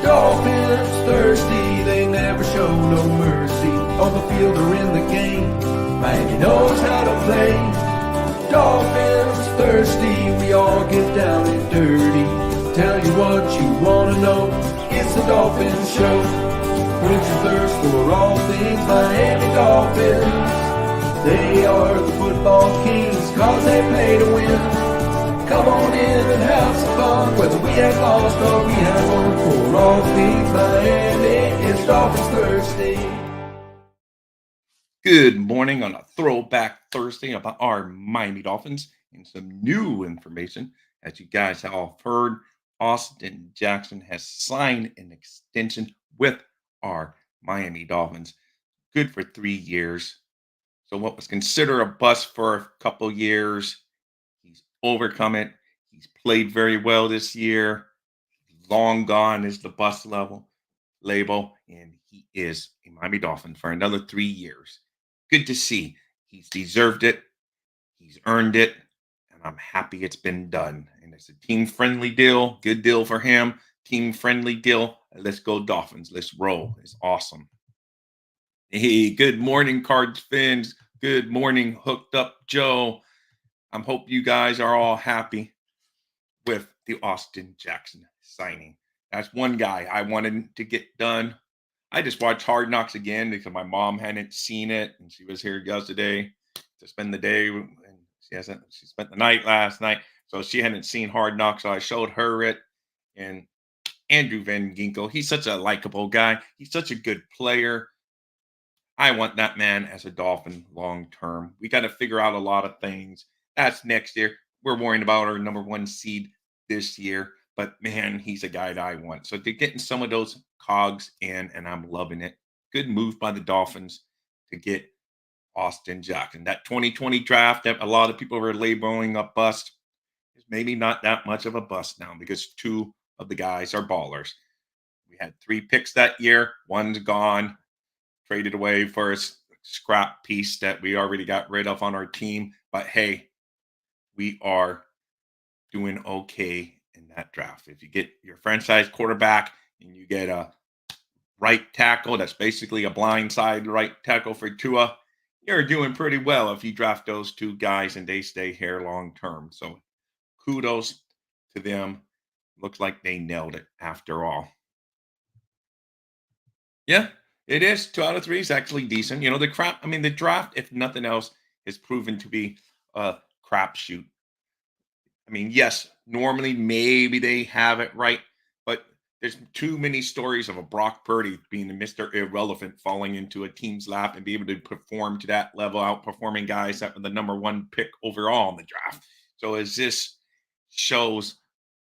Dolphins thirsty, they never show no mercy. On the field or in the game, Miami knows how to play. Dolphins thirsty, we all get down and dirty. Tell you what you wanna know, it's the Dolphins Show. Quench your thirst for all things Miami Dolphins. They are the football kings, cause they play to win. Come on in and have some fun, whether we have lost or we have won. For all things Miami, it's Dolphins Thursday. Good morning on a throwback Thursday about our Miami Dolphins and some new information. As you guys all heard, Austin Jackson has signed an extension with our Miami Dolphins. Good for 3 years. So what was considered a bust for a couple years, he's overcome it. He's played very well this year. Long gone is the bust label, and he is a Miami Dolphin for another 3 years. Good to see. He's deserved it. He's earned it. And I'm happy it's been done. And it's a team-friendly deal. Good deal for him. Team-friendly deal. Let's go Dolphins. Let's roll. It's awesome. Hey, good morning, Cards fans. Good morning, Hooked Up Joe. I hope you guys are all happy with the Austin Jackson signing. That's one guy I wanted to get done. I just watched Hard Knocks again because my mom hadn't seen it, and she was here yesterday to spend the day, and she spent the night last night, so she hadn't seen Hard Knocks. So I showed her it, and Andrew Van Ginkel, he's such a likable guy. He's such a good player. I want that man as a Dolphin long term. We got to figure out a lot of things. That's next year. We're worrying about our number 1 seed this year. But man, he's a guy that I want. So they're getting some of those cogs in, and I'm loving it. Good move by the Dolphins to get Austin Jackson. That 2020 draft that a lot of people were labeling a bust is maybe not that much of a bust now because 2 of the guys are ballers. We had 3 picks that year. One's gone, traded away for a scrap piece that we already got rid of on our team. But hey, we are doing okay in that draft. If you get your franchise quarterback and you get a right tackle, that's basically a blindside right tackle for Tua, you're doing pretty well if you draft those 2 guys and they stay here long term. So kudos to them. Looks like they nailed it after all. Yeah, it is. 2 out of 3 is actually decent. You know, the draft, if nothing else, is proven to be a crapshoot. I mean, yes, normally maybe they have it right, but there's too many stories of a Brock Purdy being Mr. Irrelevant, falling into a team's lap and be able to perform to that level, outperforming guys that were the number 1 pick overall in the draft. So as this shows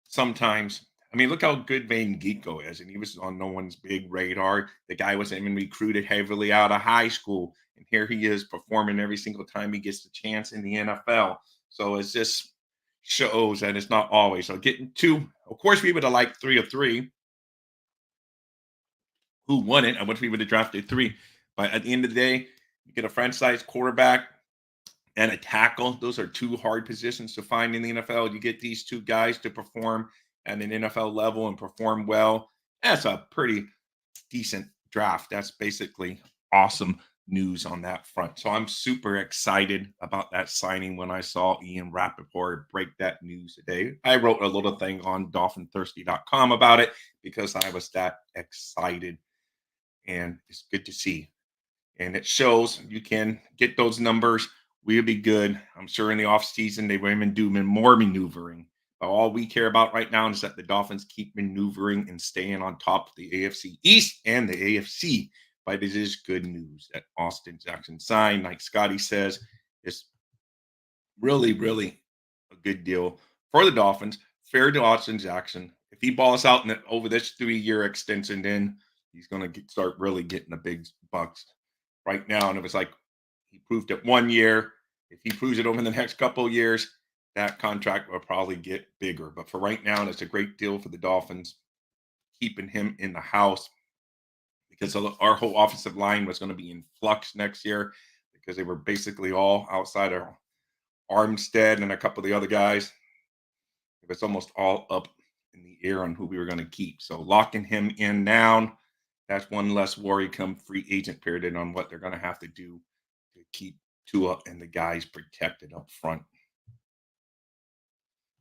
sometimes, I mean, look how good Van Ginkel is, and he was on no one's big radar. The guy wasn't even recruited heavily out of high school, and here he is performing every single time he gets the chance in the NFL. So it's just shows that it's not always. So getting 2, of course, we would have liked 3 of 3. Who won it? I wish we would have drafted 3. But at the end of the day, you get a franchise quarterback and a tackle. Those are 2 hard positions to find in the NFL. You get these 2 guys to perform at an NFL level and perform well. That's a pretty decent draft. That's basically awesome news on that front. So I'm super excited about that signing when I saw Ian Rappaport break that news today. I wrote a little thing on dolphinthirsty.com about it because I was that excited. And it's good to see. And it shows you can get those numbers. We'll be good. I'm sure in the offseason they will even do more maneuvering. But all we care about right now is that the Dolphins keep maneuvering and staying on top of the AFC East and the AFC. But it is good news that Austin Jackson signed. Like Scotty says, it's really, really a good deal for the Dolphins. Fair to Austin Jackson. If he balls out over this 3-year extension, then he's going to start really getting the big bucks right now. And it was like he proved it 1 year. If he proves it over the next couple of years, that contract will probably get bigger. But for right now, it's a great deal for the Dolphins, keeping him in the house because our whole offensive line was going to be in flux next year because they were basically all outside of Armstead and a couple of the other guys. It was almost all up in the air on who we were going to keep. So locking him in now, that's one less worry come free agent period and on what they're going to have to do to keep Tua and the guys protected up front.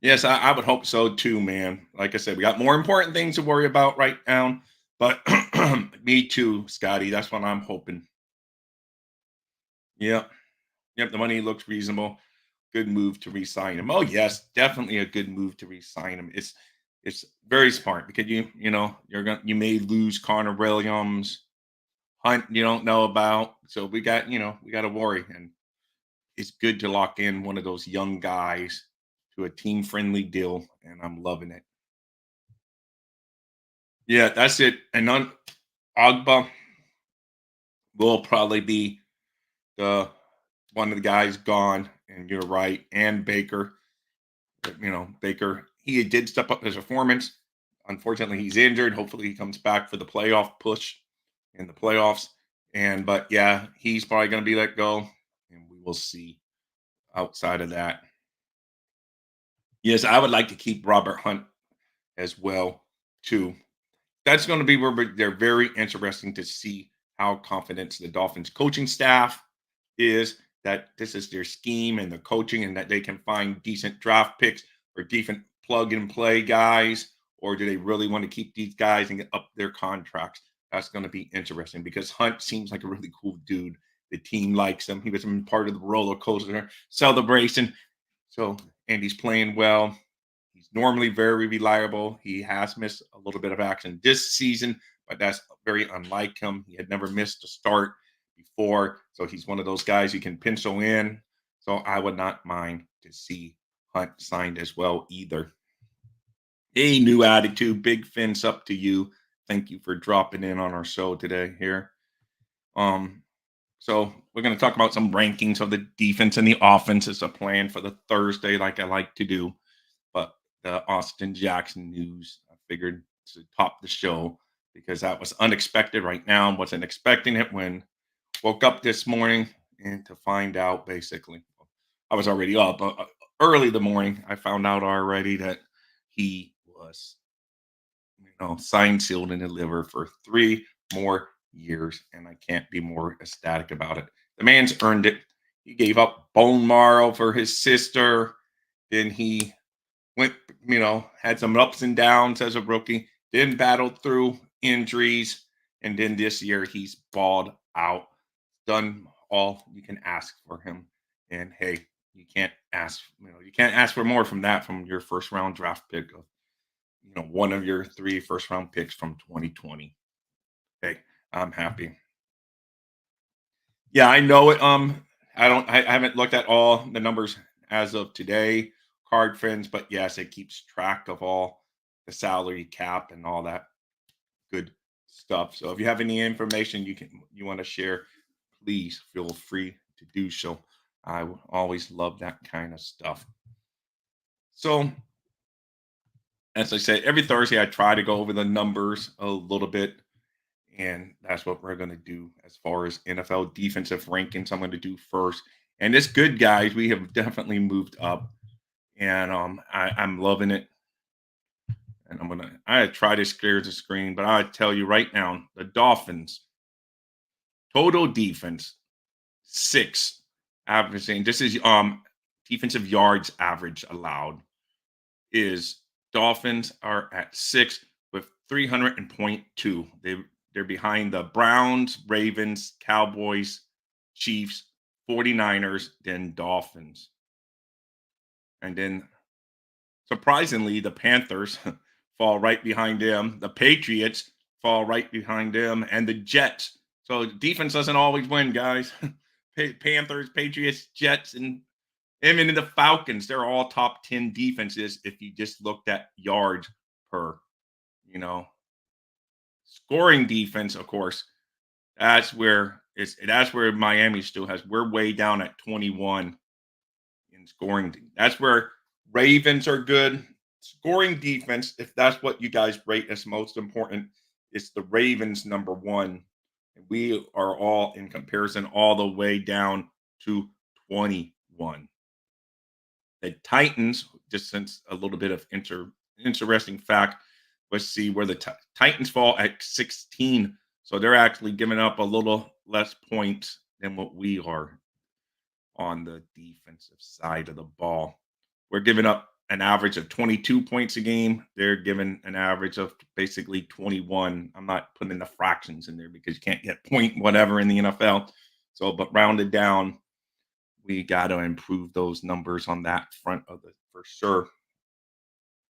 Yes, I would hope so too, man. Like I said, we got more important things to worry about right now. But me too, Scotty. That's what I'm hoping. Yep. Yep. The money looks reasonable. Good move to re-sign him. Oh, yes, definitely a good move to re-sign him. It's very smart because you may lose Connor Williams, Hunt you don't know about. So we got to worry. And it's good to lock in one of those young guys to a team friendly deal. And I'm loving it. Yeah, that's it. And on Agba will probably be the one of the guys gone. And you're right. And Baker. But, Baker, he did step up his performance. Unfortunately, he's injured. Hopefully, he comes back for the playoff push in the playoffs. But yeah, he's probably going to be let go, and we will see outside of that. Yes, I would like to keep Robert Hunt as well too. That's going to be where they're very interesting to see how confident the Dolphins coaching staff is that this is their scheme and the coaching and that they can find decent draft picks or decent plug and play guys, or do they really want to keep these guys and get up their contracts? That's going to be interesting because Hunt seems like a really cool dude. The team likes him. He was part of the roller coaster celebration. So, and he's playing well. He's normally very reliable. He has missed a little bit of action this season, but that's very unlike him. He had never missed a start before. So he's one of those guys you can pencil in. So I would not mind to see Hunt signed as well either. Hey, new attitude. Big fence up to you. Thank you for dropping in on our show today here. Um, so we're going to talk about some rankings of the defense and the offense as a plan for the Thursday, like I like to do. But the Austin Jackson news, I figured to top the show because that was unexpected right now. Wasn't expecting it when woke up this morning and to find out basically, I was already up early the morning. I found out already that he was, signed, sealed, and delivered for 3 more years, and I can't be more ecstatic about it. The man's earned it. He gave up bone marrow for his sister. Then he went, had some ups and downs as a rookie, then battled through injuries. And then this year he's balled out, done all you can ask for him. And hey, you can't ask for more from that from your first round draft pick of, one of your 3 first round picks from 2020. Hey, I'm happy. Yeah, I know it. I haven't looked at all the numbers as of today, Card Friends, but yes, it keeps track of all the salary cap and all that good stuff. So if you have any information you want to share, please feel free to do so. Always love that kind of stuff. So as I said, every Thursday I try to go over the numbers a little bit. And that's what we're going to do as far as NFL defensive rankings. I'm going to do first. And it's good, guys. We have definitely moved up. And I'm loving it. And I try to clear the screen, but I tell you right now, the Dolphins total defense 6 averaging. This is defensive yards average allowed is Dolphins are at 6 with 300.2. They're behind the Browns, Ravens, Cowboys, Chiefs, 49ers, then Dolphins. And then surprisingly, the Panthers fall right behind them. The Patriots fall right behind them, and the Jets. So defense doesn't always win, guys. Panthers, Patriots, Jets, and even the Falcons. They're all top 10 defenses if you just looked at yards per, you know, scoring defense. Of course, that's where Miami still has. We're way down at 21 in scoring. That's where Ravens are good. Scoring defense, if that's what you guys rate as most important, it's the Ravens number one. And we are all in comparison all the way down to 21. The Titans, just since a little bit of interesting fact. Let's see where the Titans fall at 16. So they're actually giving up a little less points than what we are on the defensive side of the ball. We're giving up an average of 22 points a game. They're giving an average of basically 21. I'm not putting the fractions in there because you can't get point whatever in the NFL. So, but rounded down, we got to improve those numbers on that front of it for sure.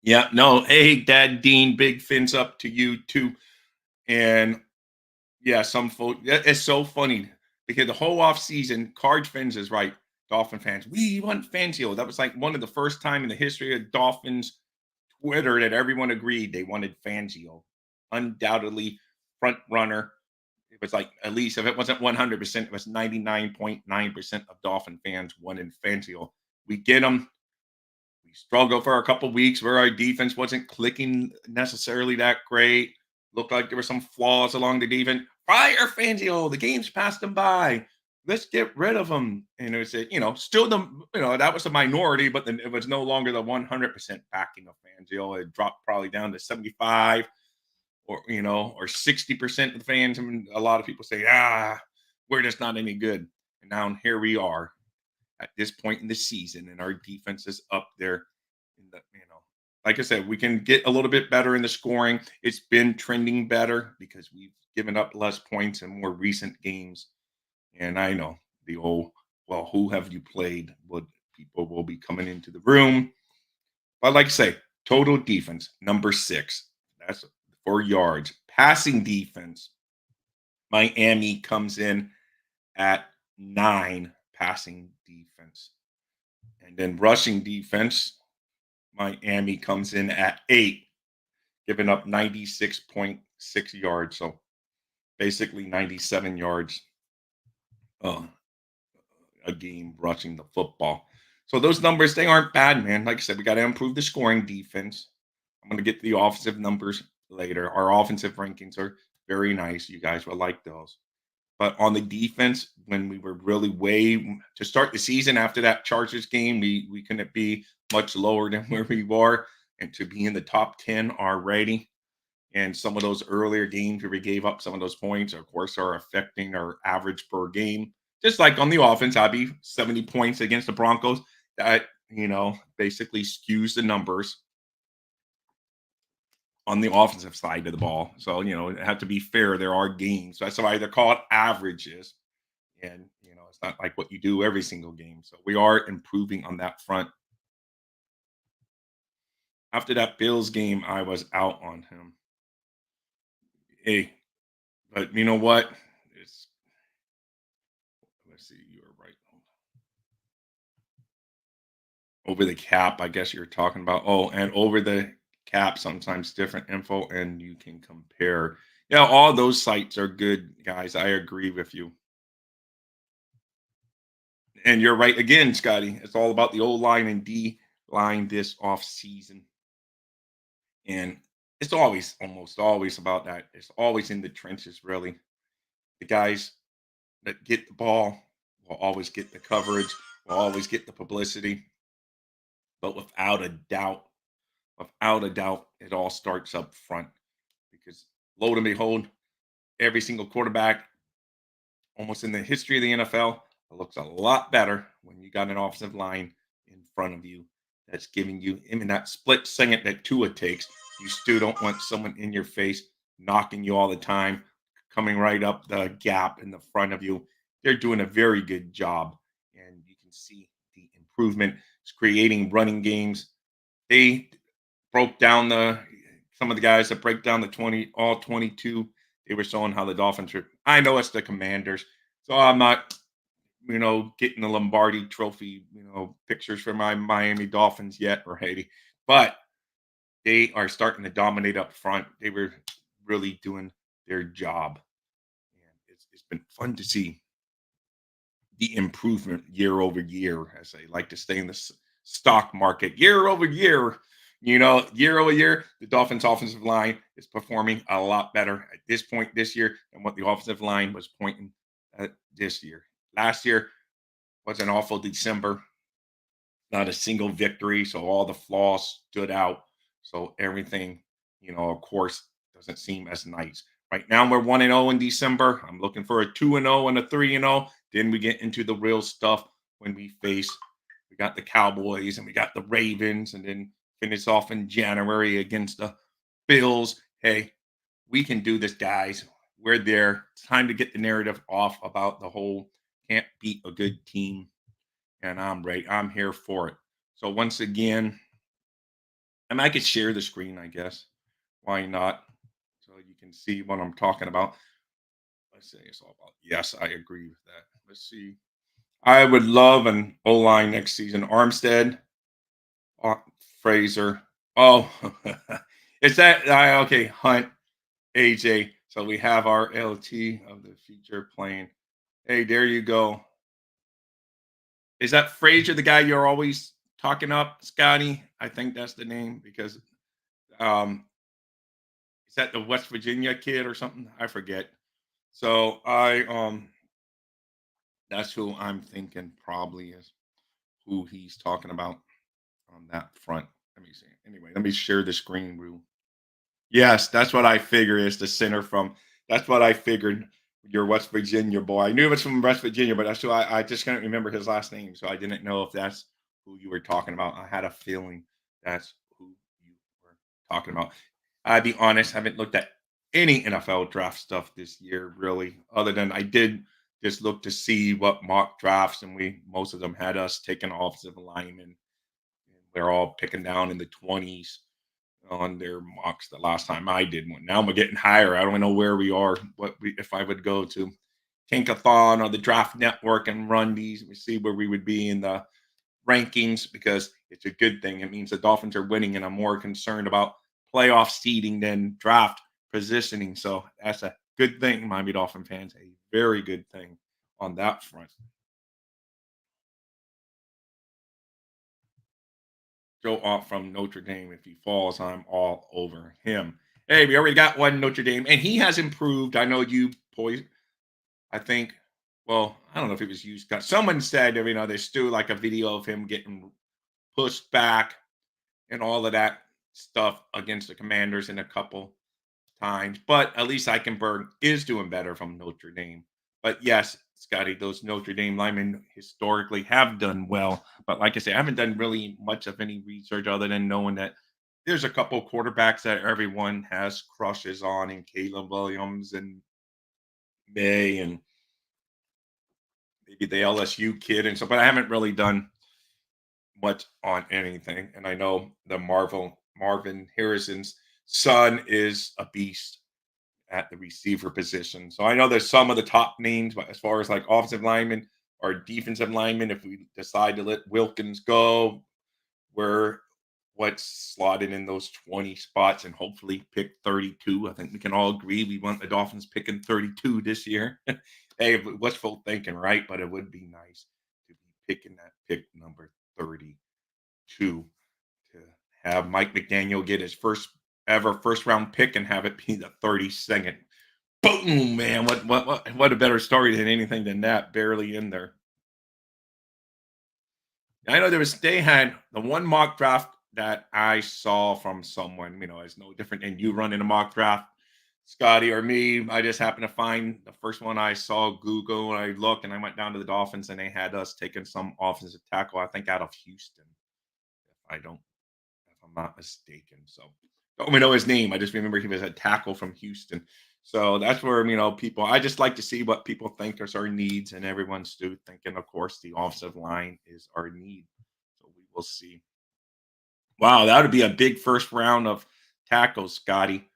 Yeah, no, hey, Dad Dean, big fins up to you too. And yeah, some folks, it's so funny because the whole off season, Card Fins is right. Dolphin fans, we want Fangio. That was like one of the first time in the history of Dolphins Twitter that everyone agreed they wanted Fangio. Undoubtedly front runner. It was like at least if it wasn't 100%, it was 99.9% of Dolphin fans wanted Fangio. We get him. We struggled for a couple weeks where our defense wasn't clicking necessarily that great. Looked like there were some flaws along the defense. Fire Fangio, the game's passed him by. Let's get rid of him. And it was, still that was a minority, but then it was no longer the 100% backing of Fangio. It dropped probably down to 75 or 60% of the fans. I mean, a lot of people say, we're just not any good. And now here we are at this point in the season, and our defense is up there. In the, like I said, we can get a little bit better in the scoring. It's been trending better because we've given up less points in more recent games. And I know the old, well, who have you played? What people will be coming into the room. But like I say, total defense, number 6. That's for yards. Passing defense, Miami comes in at 9 passing defense. And then rushing defense, Miami comes in at 8, giving up 96.6 yards. So basically 97 yards uh, a game rushing the football. So those numbers, they aren't bad, man. Like I said, we got to improve the scoring defense. I'm going to get to the offensive numbers later. Our offensive rankings are very nice. You guys will like those. But on the defense, when we were really way to start the season after that Chargers game, we couldn't be much lower than where we were, and to be in the top 10 already. And some of those earlier games where we gave up some of those points, of course, are affecting our average per game. Just like on the offense, I'd be 70 points against the Broncos. That basically skews the numbers on the offensive side of the ball. So, it had to be fair. There are games. That's why they call it averages. And, it's not like what you do every single game. So we are improving on that front. After that Bills game, I was out on him. Hey, but you know what? It's, let's see, you were right. Over the cap, I guess you're talking about. Oh, and over the cap, sometimes different info, and you can compare. Yeah, all those sites are good, guys. I agree with you. And you're right again, Scotty. It's all about the O line and D line this off season. And it's always, almost always about that. It's always in the trenches, really. The guys that get the ball will always get the coverage, will always get the publicity. But without a doubt, it all starts up front because lo and behold, every single quarterback almost in the history of the NFL, it looks a lot better when you got an offensive line in front of you that's giving you, in that split second that Tua takes, you still don't want someone in your face knocking you all the time, coming right up the gap in the front of you. They're doing a very good job, and you can see the improvement. It's creating running games. They broke down the some of the guys that break down the 20 all 22. They were showing how the Dolphins are. I know it's the Commanders, so I'm not getting the Lombardi Trophy pictures for my Miami Dolphins yet or Haiti, but they are starting to dominate up front. They were really doing their job, and it's been fun to see the improvement year over year, as they like to stay in the stock market year over year. Year over year, the Dolphins' offensive line is performing a lot better at this point this year than what the offensive line was pointing at this year. Last year was an awful December, not a single victory, so all the flaws stood out. So everything, of course, doesn't seem as nice. Right now we're 1-0 in December. I'm looking for a 2-0 and a 3-0. Then we get into the real stuff when we got the Cowboys and we got the Ravens, and then finish off in January against the Bills. Hey, we can do this, guys. We're there. It's time to get the narrative off about the whole can't beat a good team. And I'm ready. I'm here for it. So once again, and I could share the screen, I guess. Why not? So you can see what I'm talking about. Let's say it's all about. Yes, I agree with that. Let's see. I would love an O line next season. Armstead, uh, Fraser. Oh, is that okay? Hunt, AJ. So we have our LT of the future playing. Hey, there you go. Is that Frazier the guy you're always talking up, Scotty? I think that's the name because um is that the West Virginia kid or something? I forget. So that's who I'm thinking probably is who he's talking about on that front. Let me see. Anyway, let me share the screen real. Yes, that's what I figure is the center from. That's what I figured. Your West Virginia boy. I knew it was from West Virginia, but that's who I just couldn't remember his last name, so I didn't know if that's who you were talking about. I had a feeling that's who you were talking about. I'd be honest, I haven't looked at any NFL draft stuff this year, really, other than I did just look to see what mock drafts, and we most of them had us taking offensive linemen. And we're all picking down in the 20s on their mocks the last time I did one. Now we're getting higher. I don't know where we are, if I would go to Kinkathon or the Draft Network and run these, we see where we would be in the rankings because it's a good thing. It means the Dolphins are winning, and I'm more concerned about playoff seeding than draft positioning. So that's a good thing, Miami Dolphin fans. A very good thing on that front. Joe Alt from Notre Dame. If he falls, I'm all over him. Hey, we already got one Notre Dame, and he has improved. I know you boys. I think. Well, I don't know if it was you, Scott. Someone said, there's still like a video of him getting pushed back and all of that stuff against the Commanders in a couple times. But at least Eichenberg is doing better from Notre Dame. But yes, Scotty, those Notre Dame linemen historically have done well. But like I say, I haven't done really much of any research other than knowing that there's a couple quarterbacks that everyone has crushes on, and Caleb Williams and May and maybe the LSU kid and so. But I haven't really done much on anything. And I know the Marvin Harrison's son is a beast at the receiver position. So I know there's some of the top names, but as far as like offensive linemen or defensive linemen, if we decide to let Wilkins go, we're what's slotted in those 20 spots and hopefully pick 32. I think we can all agree we want the Dolphins picking 32 this year. Hey, wishful thinking, right? But it would be nice to be picking that pick number 32 to have Mike McDaniel get his first ever first round pick and have it be the 32nd. Boom, man. What a better story than anything than that. Barely in there. I know they had the one mock draft that I saw from someone, it's no different than you running a mock draft, Scotty or me. I just happened to find the first one I saw Google, and I looked and I went down to the Dolphins and they had us taking some offensive tackle, I think out of Houston. If I'm not mistaken. So don't even know his name. I just remember he was a tackle from Houston. So that's where people. I just like to see what people think is our needs, and everyone's still thinking, of course, the offensive line is our need. So we will see. Wow, that would be a big first round of tackles, Scotty.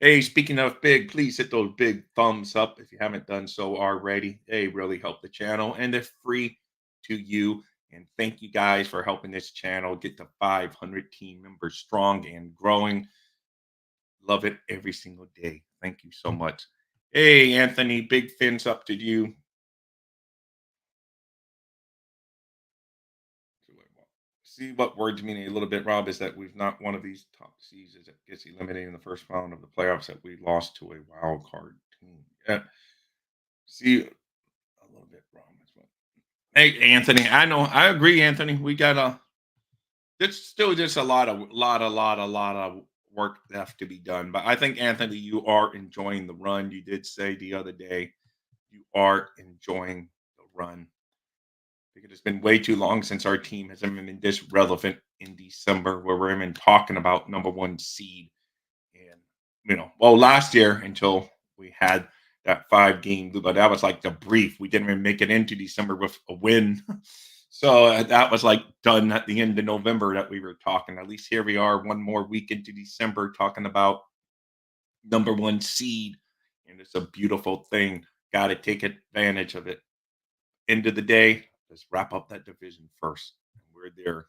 Hey, speaking of big, please hit those big thumbs up if you haven't done so already. They really help the channel, and they're free to you. And thank you guys for helping this channel get to 500 team members strong and growing. Love it every single day. Thank you so much. Hey, Anthony, big fins up to you. See what words mean a little bit, Rob, is that we've not one of these top seeds that gets eliminated in the first round of the playoffs that we lost to a wild card team. Yeah. See a little bit, Rob, as well. Hey, Anthony, I know I agree, Anthony. We got There's still just a lot of work left to be done. But I think Anthony, you are enjoying the run. You did say the other day you are enjoying the run because it's been way too long since our team has even been this relevant in December, where we're even talking about number one seed. And well, last year until we had that 5 game, but that was like the brief. We didn't even make it into December with a win. So that was like done at the end of November that we were talking. At least here we are, one more week into December, talking about number one seed, and it's a beautiful thing. Got to take advantage of it. End of the day, let's wrap up that division first. We're there.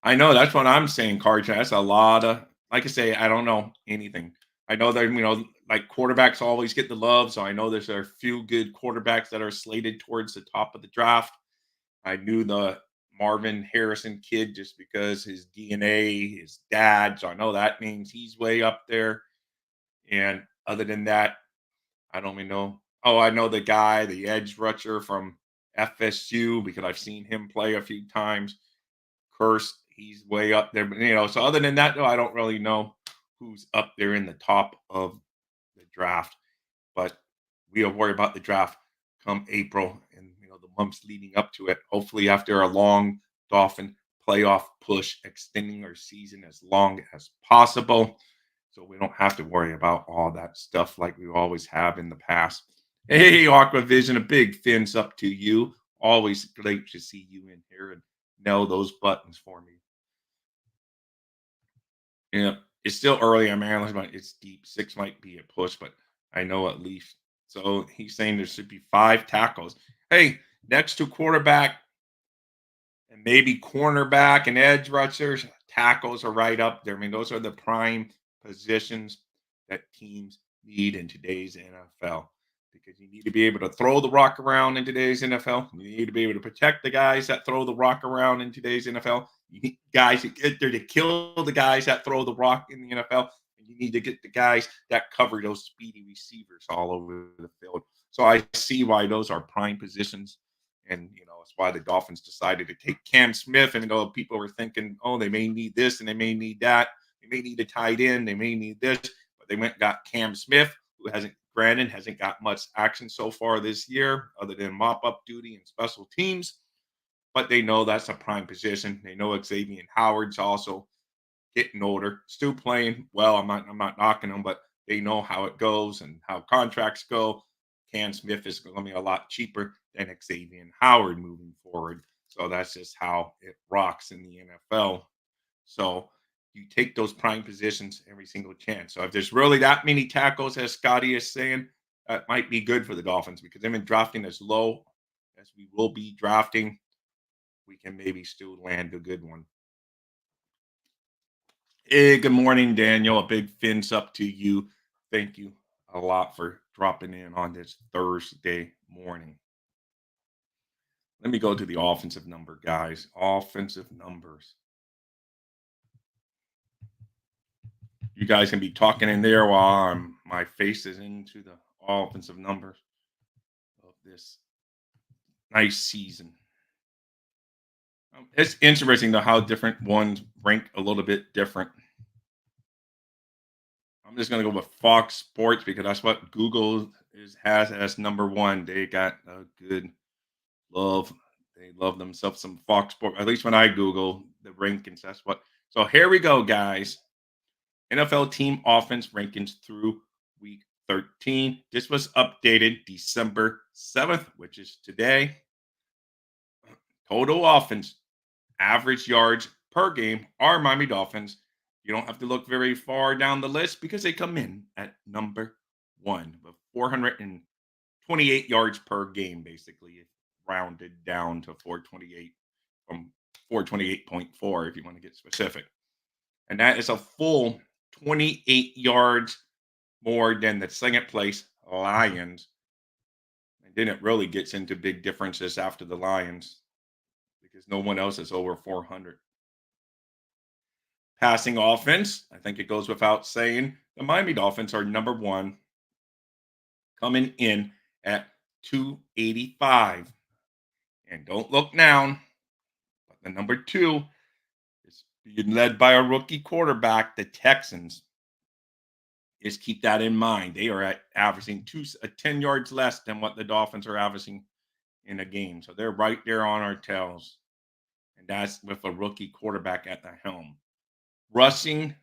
I know that's what I'm saying, Carter. That's a lot of, like I say, I don't know anything. I know that, like quarterbacks always get the love. So I know there's a few good quarterbacks that are slated towards the top of the draft. I knew the Marvin Harrison kid just because his DNA, his dad. So I know that means he's way up there. And other than that, I don't even know. Oh, I know the guy, the edge rusher from FSU, because I've seen him play a few times. Curse, he's way up there. But so other than that, though, I don't really know who's up there in the top of the draft. But we'll worry about the draft come April and the months leading up to it. Hopefully, after a long Dolphin playoff push, extending our season as long as possible, so we don't have to worry about all that stuff like we always have in the past. Hey, Aquavision, a big fins up to you. Always great to see you in here and nail those buttons for me. Yeah, it's still early on Maryland, but it's deep. Six might be a push, but I know at least. So he's saying there should be 5 tackles. Hey, next to quarterback and maybe cornerback and edge rushers, tackles are right up there. I mean, those are the prime positions that teams need in today's NFL because you need to be able to throw the rock around in today's NFL. You need to be able to protect the guys that throw the rock around in today's NFL. You need guys that get there to kill the guys that throw the rock in the NFL. And you need to get the guys that cover those speedy receivers all over the field. So I see why those are prime positions. And it's why the Dolphins decided to take Cam Smith. And people were thinking, oh, they may need this and they may need that. They may need a tight end. They may need this. But they went and got Cam Smith, who hasn't got much action so far this year, other than mop up duty and special teams. But they know that's a prime position. They know Xavier Howard's also getting older, still playing well. I'm not knocking them, but they know how it goes and how contracts go. Cam Smith is going to be a lot cheaper than Xavier Howard moving forward. So that's just how it rocks in the NFL. So you take those prime positions every single chance. So if there's really that many tackles, as Scotty is saying, that might be good for the Dolphins because they've been drafting as low as we will be drafting. We can maybe still land a good one. Hey, good morning, Daniel. A big fins up to you. Thank you a lot for dropping in on this Thursday morning. Let me go to the offensive number, guys. Offensive numbers. You guys can be talking in there while my face is into the offensive numbers of this nice season. It's interesting though how different ones rank a little bit different. I'm just gonna go with Fox Sports because that's what Google has as number one. They got a good love. They love themselves some Fox Sports. At least when I Google the rankings, that's what. So here we go, guys. NFL team offense rankings through week 13. This was updated December 7th, which is today. Total offense, average yards per game are Miami Dolphins. You don't have to look very far down the list because they come in at number one with 428 yards per game, basically, rounded down to 428 from 428.4 if you want to get specific. And that is a full 28 yards more than the second place Lions. And then it really gets into big differences after the Lions because no one else is over 400. Passing offense, I think it goes without saying, the Miami Dolphins are number one, coming in at 285. And don't look down, but the number two is being led by a rookie quarterback, the Texans. Just keep that in mind. They are at averaging 10 yards less than what the Dolphins are averaging in a game. So they're right there on our tails. And that's with a rookie quarterback at the helm. Rushing,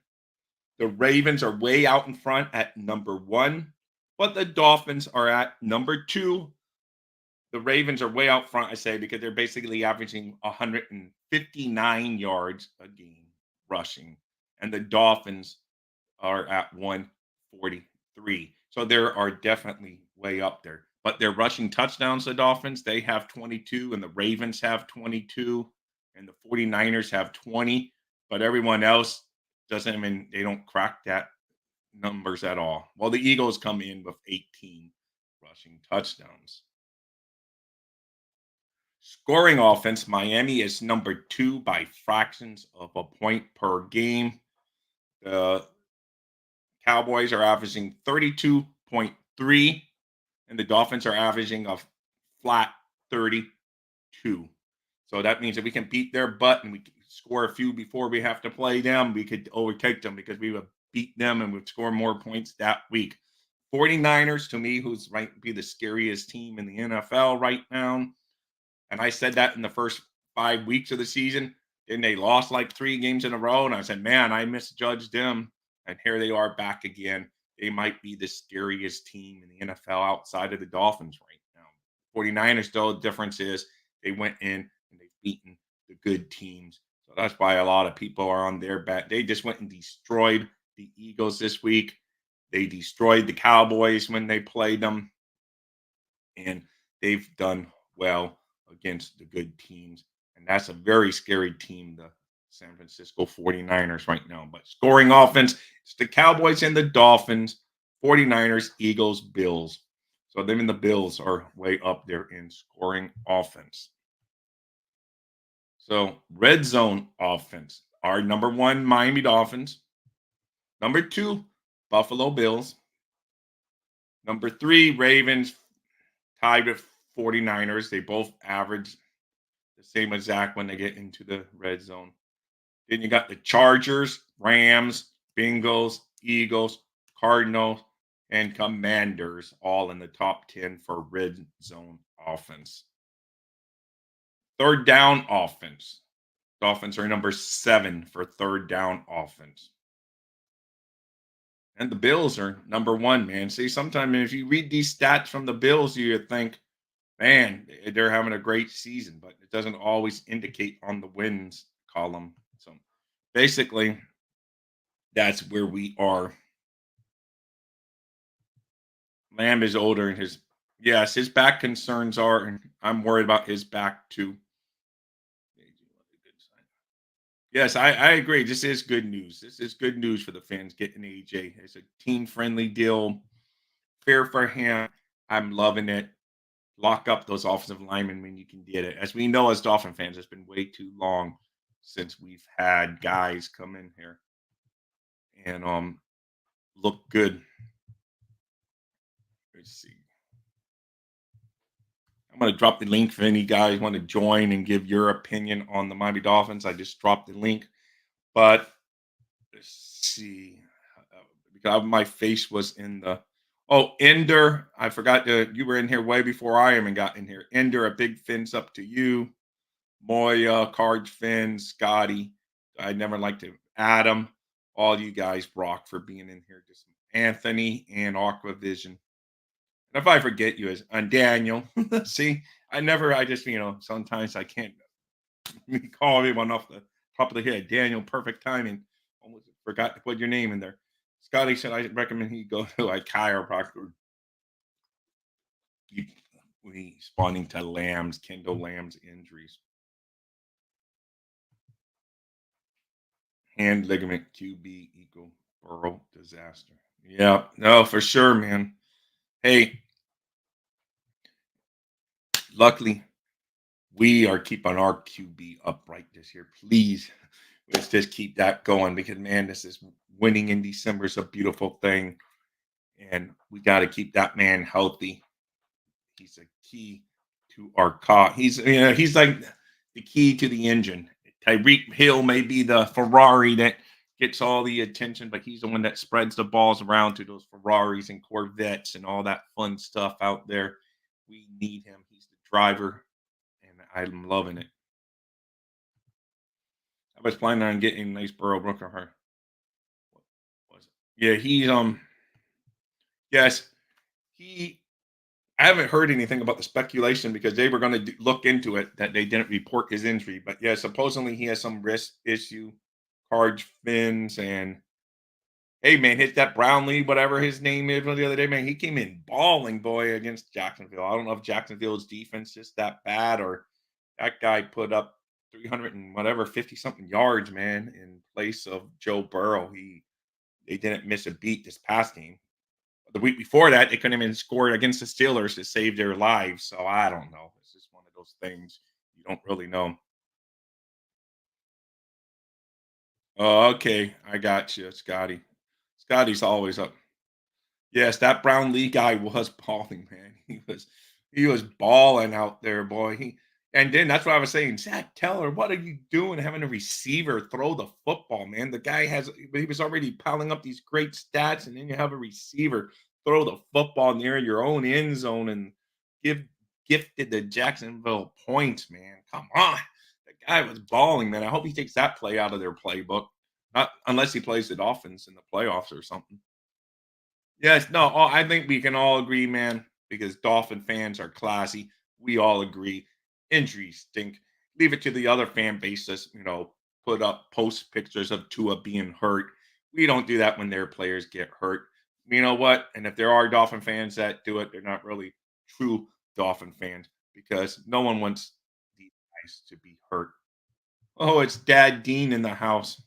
the Ravens are way out in front at number one, but the Dolphins are at number two. The Ravens are way out front, I say, because they're basically averaging 159 yards a game rushing. And the Dolphins are at 143. So there are definitely way up there. But they're rushing touchdowns, the Dolphins. They have 22, and the Ravens have 22, and the 49ers have 20. But everyone else doesn't even, they don't crack that numbers at all. Well, the Eagles come in with 18 rushing touchdowns. Scoring offense, Miami is number two by fractions of a point per game. The Cowboys are averaging 32.3, and the Dolphins are averaging a flat 32. So that means if we can beat their butt and we can score a few before we have to play them, we could overtake them because we would beat them and would score more points that week. 49ers, to me, who's right be the scariest team in the NFL right now. And I said that in the first 5 weeks of the season. Then they lost like 3 games in a row. And I said, man, I misjudged them. And here they are back again. They might be the scariest team in the NFL outside of the Dolphins right now. 49ers, though, the difference is they went in and they've beaten the good teams. So that's why a lot of people are on their back. They just went and destroyed the Eagles this week. They destroyed the Cowboys when they played them. And they've done well against the good teams. And that's a very scary team, the San Francisco 49ers right now. But scoring offense, it's the Cowboys and the Dolphins, 49ers, Eagles, Bills. So them and the Bills are way up there in scoring offense. So red zone offense, our number one, Miami Dolphins. Number two, Buffalo Bills. Number three, Ravens, tied with 49ers. They both average the same exact when they get into the red zone. Then you got the Chargers, Rams, Bengals, Eagles, Cardinals, and Commanders all in the top 10 for red zone offense. Third down offense. Dolphins are number 7 for third down offense. And the Bills are number 1, man. See, sometimes if you read these stats from the Bills, you think, man, they're having a great season, but it doesn't always indicate on the wins column. So basically, that's where we are. Lamb is older and his back concerns are, and I'm worried about his back too. Yes, I agree. This is good news. This is good news for the fans getting AJ. It's a team friendly deal, fair for him. I'm loving it. Lock up those offensive linemen when you can get it. As we know, as Dolphin fans, it's been way too long since we've had guys come in here and look good. Let's see. I'm going to drop the link for any guys want to join and give your opinion on the Miami Dolphins. I just dropped the link, but let's see. Because my face was in the Ender. I forgot you were in here way before I even got in here. Ender, a big fins up to you. Moya, Card Finn, Scotty. I never liked to Adam. All you guys rock for being in here. Just Anthony and Aquavision. And if I forget you as Daniel, see, I just, sometimes I can't call everyone off the top of the head. Daniel, perfect timing. Almost forgot to put your name in there. Scotty said I recommend he go to a chiropractor. Responding to Kendall Lamb's injuries. Hand ligament QB equal Burrow disaster. Yeah, no, for sure, man. Hey, luckily, we are keeping our QB upright this year. Please, let's just keep that going because, man, this is winning in December is a beautiful thing. And we got to keep that man healthy. He's a key to our car. He's like the key to the engine. Tyreek Hill may be the Ferrari that gets all the attention, but he's the one that spreads the balls around to those Ferraris and Corvettes and all that fun stuff out there. We need him. He's the driver, and I'm loving it. I was planning on getting a nice Burrow Brooker her. What was it? Yeah, yes, he I haven't heard anything about the speculation because they were going to look into it that they didn't report his injury. But yeah, supposedly he has some wrist issue, carj fins, and hey man, hit that Brownlee, whatever his name is, the other day, man. He came in balling, boy, against Jacksonville. I don't know if Jacksonville's defense is that bad or that guy put up 300 and whatever 50 something yards, man, in place of Joe Burrow. They didn't miss a beat this past game. The week before that, they couldn't even score against the Steelers to save their lives. So I don't know. It's just one of those things you don't really know. Oh, okay. I got you, Scotty. Scotty's always up. Yes, that Brown Lee guy was balling, man. He was balling out there, boy. And then that's what I was saying. Zach Teller, what are you doing having a receiver throw the football, man? The guy he was already piling up these great stats, and then you have a receiver throw the football near your own end zone and give gifted the Jacksonville points, man. Come on. The guy was balling, man. I hope he takes that play out of their playbook. Not unless he plays the Dolphins in the playoffs or something. Yes, no, I think we can all agree, man, because Dolphin fans are classy. We all agree. Injuries stink. Leave it to the other fan bases, put up post pictures of Tua being hurt. We don't do that when their players get hurt. You know what? And if there are Dolphin fans that do it, they're not really true Dolphin fans because no one wants these guys to be hurt. Oh, it's Dad Dean in the house.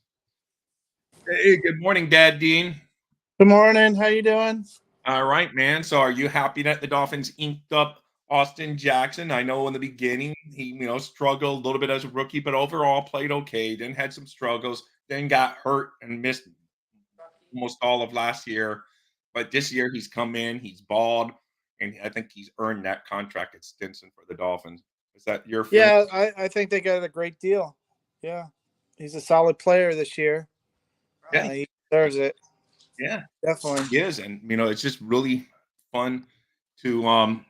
Hey, good morning, Dad Dean. Good morning. How you doing? All right, man. So are you happy that the Dolphins inked up Austin Jackson? I know in the beginning he, struggled a little bit as a rookie, but overall played okay. Then had some struggles, then got hurt and missed almost all of last year. But this year he's come in, he's balled, and I think he's earned that contract extension for the Dolphins. Is that your feeling? Yeah, I think they got a great deal. Yeah, he's a solid player this year. Yeah, He deserves it. yeah, Definitely. he is, and it's just really fun to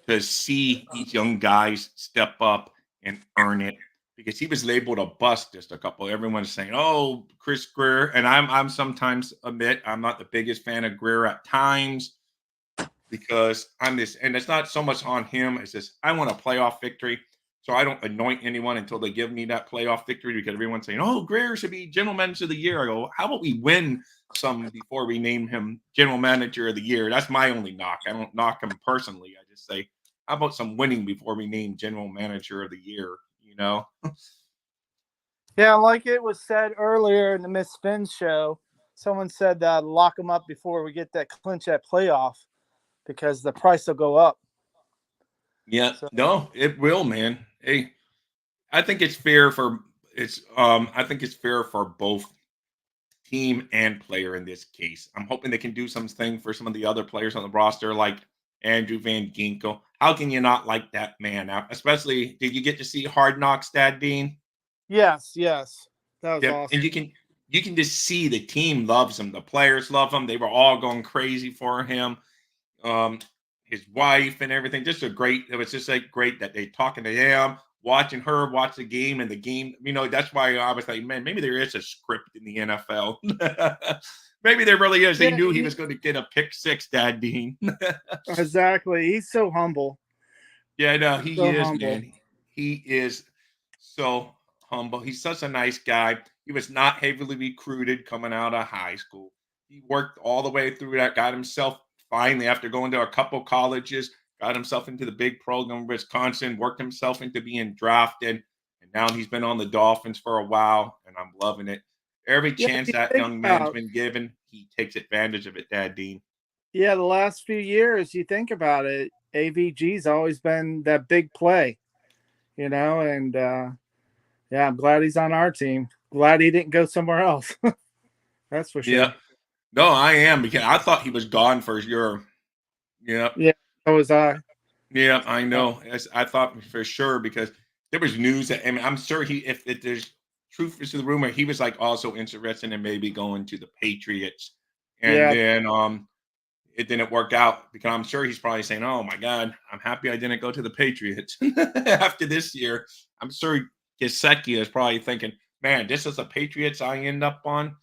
to see these young guys step up and earn it because he was labeled a bust just a couple. Everyone's saying, "Oh, Chris Greer," and I'm sometimes admit I'm not the biggest fan of Greer at times because I'm this, and it's not so much on him. It's just I want a playoff victory, so I don't anoint anyone until they give me that playoff victory because everyone's saying, "Oh, Greer should be General Manager of the Year." I go, "How about we win some before we name him General Manager of the Year?" That's my only knock. I don't knock him personally. I just say, "How about some winning before we name General Manager of the Year?" Yeah, like it was said earlier in the Miss Spin show, someone said lock him up before we get that clinch that playoff because the price will go up. Yeah, So, no, it will, man. Hey, I think it's fair for I think it's fair for both team and player in this case. I'm hoping they can do something for some of the other players on the roster, like Andrew Van Ginkel. How can you not like that man? Especially, did you get to see Hard Knocks, Dad Dean? yes, that was Yep. awesome. And you can just see the team loves him. The players love him. They were all going crazy for him. Um, his wife and everything. It was just like great that they talking to him, watching her watch the game and the game. That's why I was like, man, maybe there is a script in the NFL. Maybe there really is. They knew he was going to get a pick six, Dad Dean. Exactly. He's so humble. Yeah, no, he So is, humble. man. He is so humble. He's such a nice guy. He was not heavily recruited coming out of high school. He worked all the way through that, got himself finally, after going to a couple colleges, got himself into the big program in Wisconsin, worked himself into being drafted, and now he's been on the Dolphins for a while, and I'm loving it. Every chance that young man's been given, he takes advantage of it, Dad Dean. Yeah, the last few years, you think about it, AVG's always been that big play, and yeah, I'm glad he's on our team. Glad he didn't go somewhere else. That's for sure. Yeah. No, I am because I thought he was gone for sure. Yeah. Yeah, so was I. Yeah, I know. I thought for sure because there was news that, and I'm sure if there's truth to the rumor, he was like also interested in maybe going to the Patriots, and Yeah, then it didn't work out because I'm sure he's probably saying, "Oh my God, I'm happy I didn't go to the Patriots after this year." I'm sure Gesicki is probably thinking, "Man, this is the Patriots I end up on."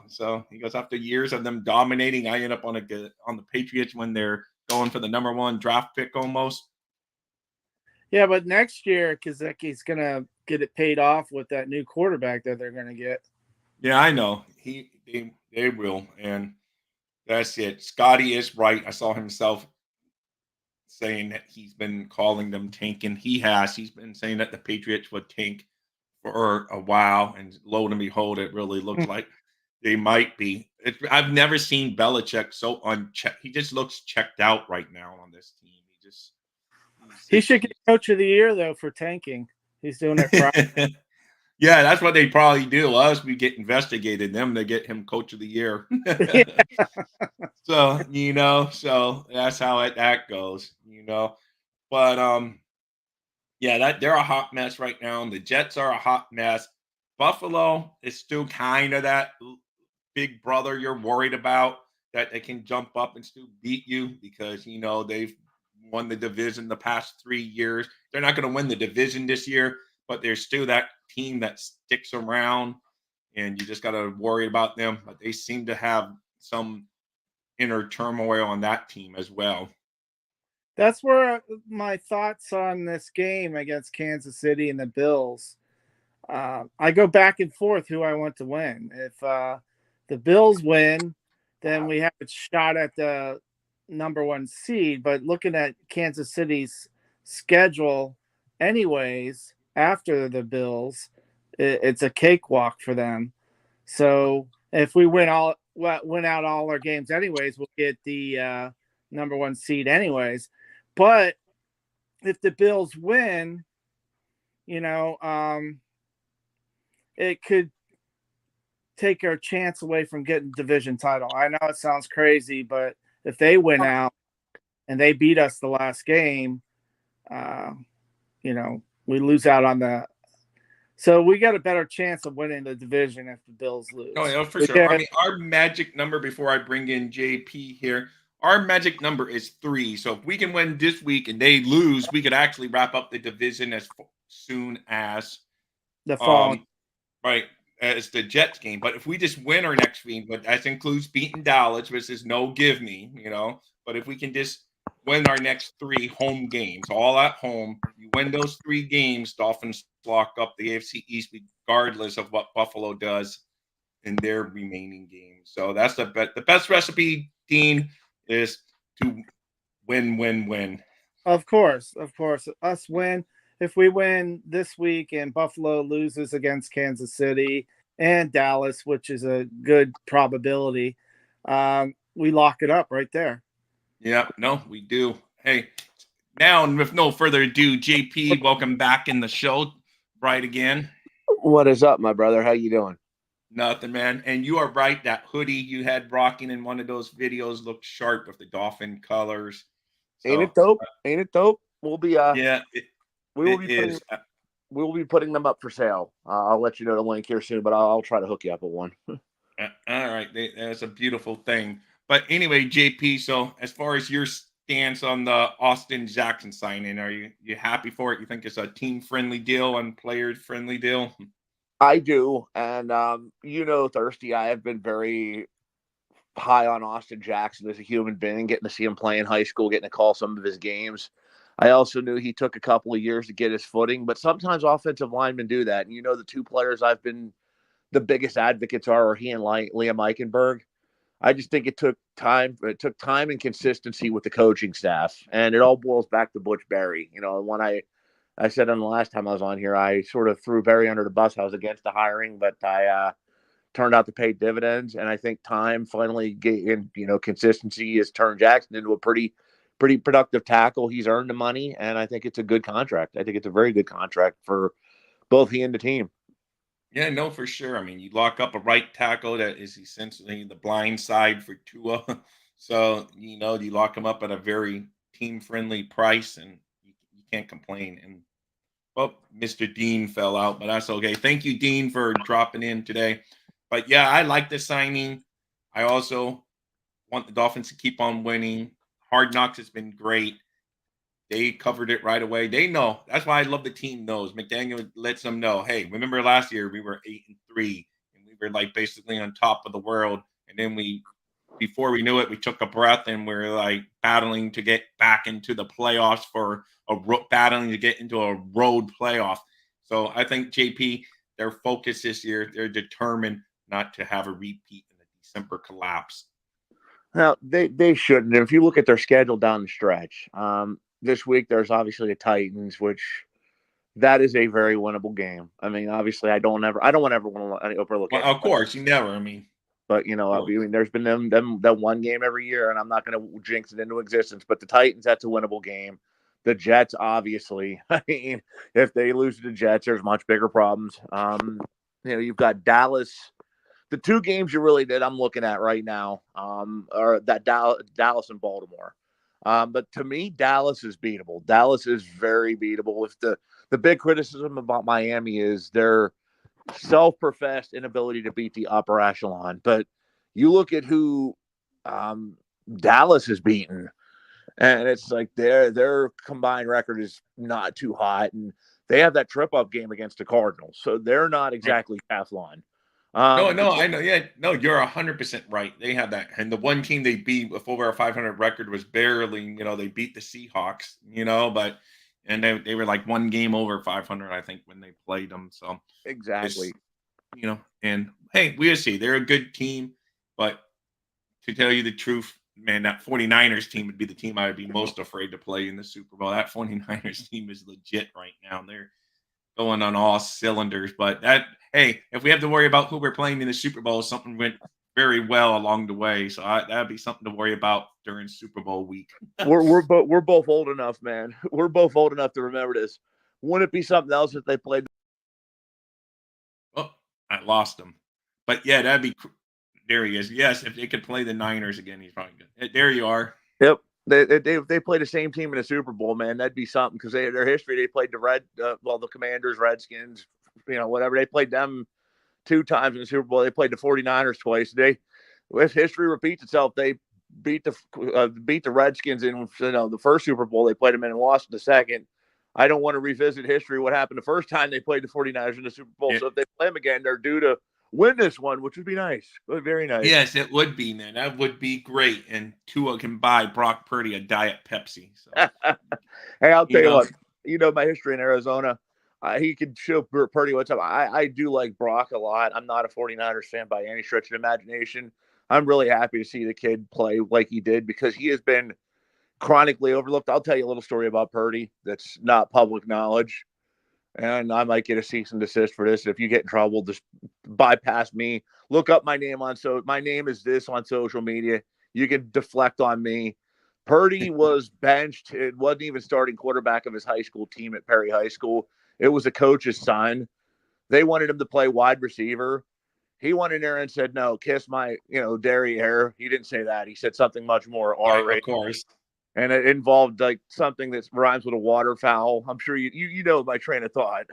So he goes, after years of them dominating, I end up on the Patriots when they're going for the number one draft pick almost. yeah, but next year Kazeki's gonna get it paid off with that new quarterback that they're gonna get. Yeah, I know. They will, and that's it. Scotty is right. I saw himself saying that he's been calling them tanking. He has. He's been saying that the Patriots would tank for a while, and lo and behold, it really looks Mm. like they might be. I've never seen Belichick so unchecked. He just looks checked out right now on this team. He should get coach of the year though for tanking. He's doing it for Yeah, that's what they probably do. Us, we get investigated. Them, they get him coach of the year. yeah, So that's how that goes. But yeah, that they're a hot mess right now. And the Jets are a hot mess. Buffalo is still kind of that big brother you're worried about that they can jump up and still beat you because they've won the division the past 3 years. They're not going to win the division this year, but they're still that team that sticks around, and you just got to worry about them. But they seem to have some inner turmoil on that team as well. that's where my thoughts on this game against Kansas City and the Bills. I go back and forth who I want to win. If the Bills win, then we have a shot at the number one seed. But looking at Kansas City's schedule, anyways, after the Bills, it's a cakewalk for them. So if we win out all our games, anyways, we'll get the number one seed, anyways. But if the Bills win, you know, it could take our chance away from getting division title. I know it sounds crazy, but if they win out and they beat us the last game, uh, we lose out on the. So we got a better chance of winning the division if the Bills Oh, lose. yeah, for But sure. I yeah, mean, our magic number before I bring in JP here, our magic number is 3. So if we can win this week and they lose, we could actually wrap up the division as soon as the following. um right as the Jets game. But if we just win our next game, but that includes beating Dallas, which is no give me. But if we can just win our next 3 home games, all at home, you win those 3 games, Dolphins lock up the AFC East regardless of what Buffalo does in their remaining games. So that's the best recipe, Dean, is to win, win, win. Of course, us win. If we win this week and Buffalo loses against Kansas City and Dallas, which is a good probability, we lock it up right there. Yeah, no, we do. Hey, now with no further ado, JP, welcome back in the show. Right again. What is up, my brother? How you doing? Nothing, man. And you are right. That hoodie you had rocking in one of those videos looked sharp with the dolphin colors. Ain't it So dope? Ain't it dope? We'll be yeah, we will it be putting is. we will be putting them up for sale. I'll let you know the link here soon, but I'll try to hook you up with one. All right, that's a beautiful thing. But anyway, JP. So as far as your stance on the Austin Jackson signing, are you happy for it? You think it's a team friendly deal and player friendly deal? I do, and Thirsty. I have been very high on Austin Jackson as a human being, getting to see him play in high school, getting to call some of his games. I also knew he took a couple of years to get his footing, but sometimes offensive linemen do that. And the 2 players I've been the biggest advocates are he and Liam Eichenberg. I just think it took time. It took time and consistency with the coaching staff, and it all boils back to Butch Berry. When I said on the last time I was on here, I sort of threw Berry under the bus. I was against the hiring, but I turned out to pay dividends, and I think time finally and consistency has turned Jackson into a pretty productive tackle. He's earned the money, and I think it's a good contract. I think it's a very good contract for both he and the team. Yeah, no, for sure. I mean, you lock up a right tackle that is essentially the blind side for Tua. So, you lock him up at a very team friendly price and you can't complain. Well, Mr. Dean fell out, but that's okay. Thank you, Dean, for dropping in today. But yeah, I like the signing. I also want the Dolphins to keep on winning. Hard Knocks has been great. They covered it right away. They know. That's why I love the team knows. McDaniel lets them know, hey, remember last year we were 8-3 and we were like basically on top of the world. And then before we knew it, we took a breath and we're like battling to get back into the playoffs for battling to get into a road playoff. So I think JP, their focus this year, they're determined not to have a repeat in the December collapse. Now they shouldn't. If you look at their schedule down the stretch, this week there's obviously the Titans, which that is a very winnable game. I mean, obviously, I don't ever want to overlook Well, it. of course, you never. I mean, But I mean, there's been that one game every year, and I'm not going to jinx it into existence. But the Titans, that's a winnable game. The Jets, obviously. I mean, if they lose to the Jets, there's much bigger problems. You've got Dallas. The two games you really did I'm looking at right now are that Dallas and Baltimore. But to me, Dallas is beatable. Dallas is very beatable. If the big criticism about Miami is their self-professed inability to beat the upper echelon, but you look at who Dallas has beaten, and it's like their combined record is not too hot, and they have that trip-up game against the Cardinals, so they're not exactly Teflon. no, I know. Yeah, no, you're 100% right. They have that, and the one team they beat with over a 500 record was barely. They beat the Seahawks. But and they were like one game over 500, I think, when they played them. So exactly. And hey, we'll see. They're a good team, but to tell you the truth, man, that 49ers team would be the team I would be most afraid to play in the Super Bowl. That 49ers team is legit right now. They're going on all cylinders. But hey, if we have to worry about who we're playing in the Super Bowl, something went very well along the way. So that'd be something to worry about during Super Bowl week. we're both old enough, man. We're both old enough to remember this. Wouldn't it be something else if they played? Oh, I lost him. But yeah, that'd be. There he is. Yes, if they could play the Niners again, he's probably good. There you are. Yep. They play the same team in the Super Bowl, man. That'd be something because their history. They played the Commanders, Redskins, whatever. They played them 2 times in the Super Bowl. They played the 49ers twice. If history repeats itself, they beat the Redskins in the first Super Bowl. They played them in and lost in the second. I don't want to revisit history. What happened the first time they played the 49ers in the Super Bowl? Yeah. So if they play them again, they're due to win this one, which would be nice. Very nice. Yes, it would be, man. That would be great. And Tua can buy Brock Purdy a Diet Pepsi. So. Hey, I'll tell you what. My history in Arizona. He could show Purdy what's up. I do like Brock a lot. I'm not a 49ers fan by any stretch of imagination. I'm really happy to see the kid play like he did because he has been chronically overlooked. I'll tell you a little story about Purdy that's not public knowledge. And I might get a cease and desist for this. If you get in trouble, just bypass me. Look up my name my name is this on social media. You can deflect on me. Purdy was benched. It wasn't even starting quarterback of his high school team at Perry High School. It was a coach's son. They wanted him to play wide receiver. He went in there and said, "No, kiss my, derriere." He didn't say that. He said something much more R-rated. Of course. And it involved like something that rhymes with a waterfowl. I'm sure you know my train of thought.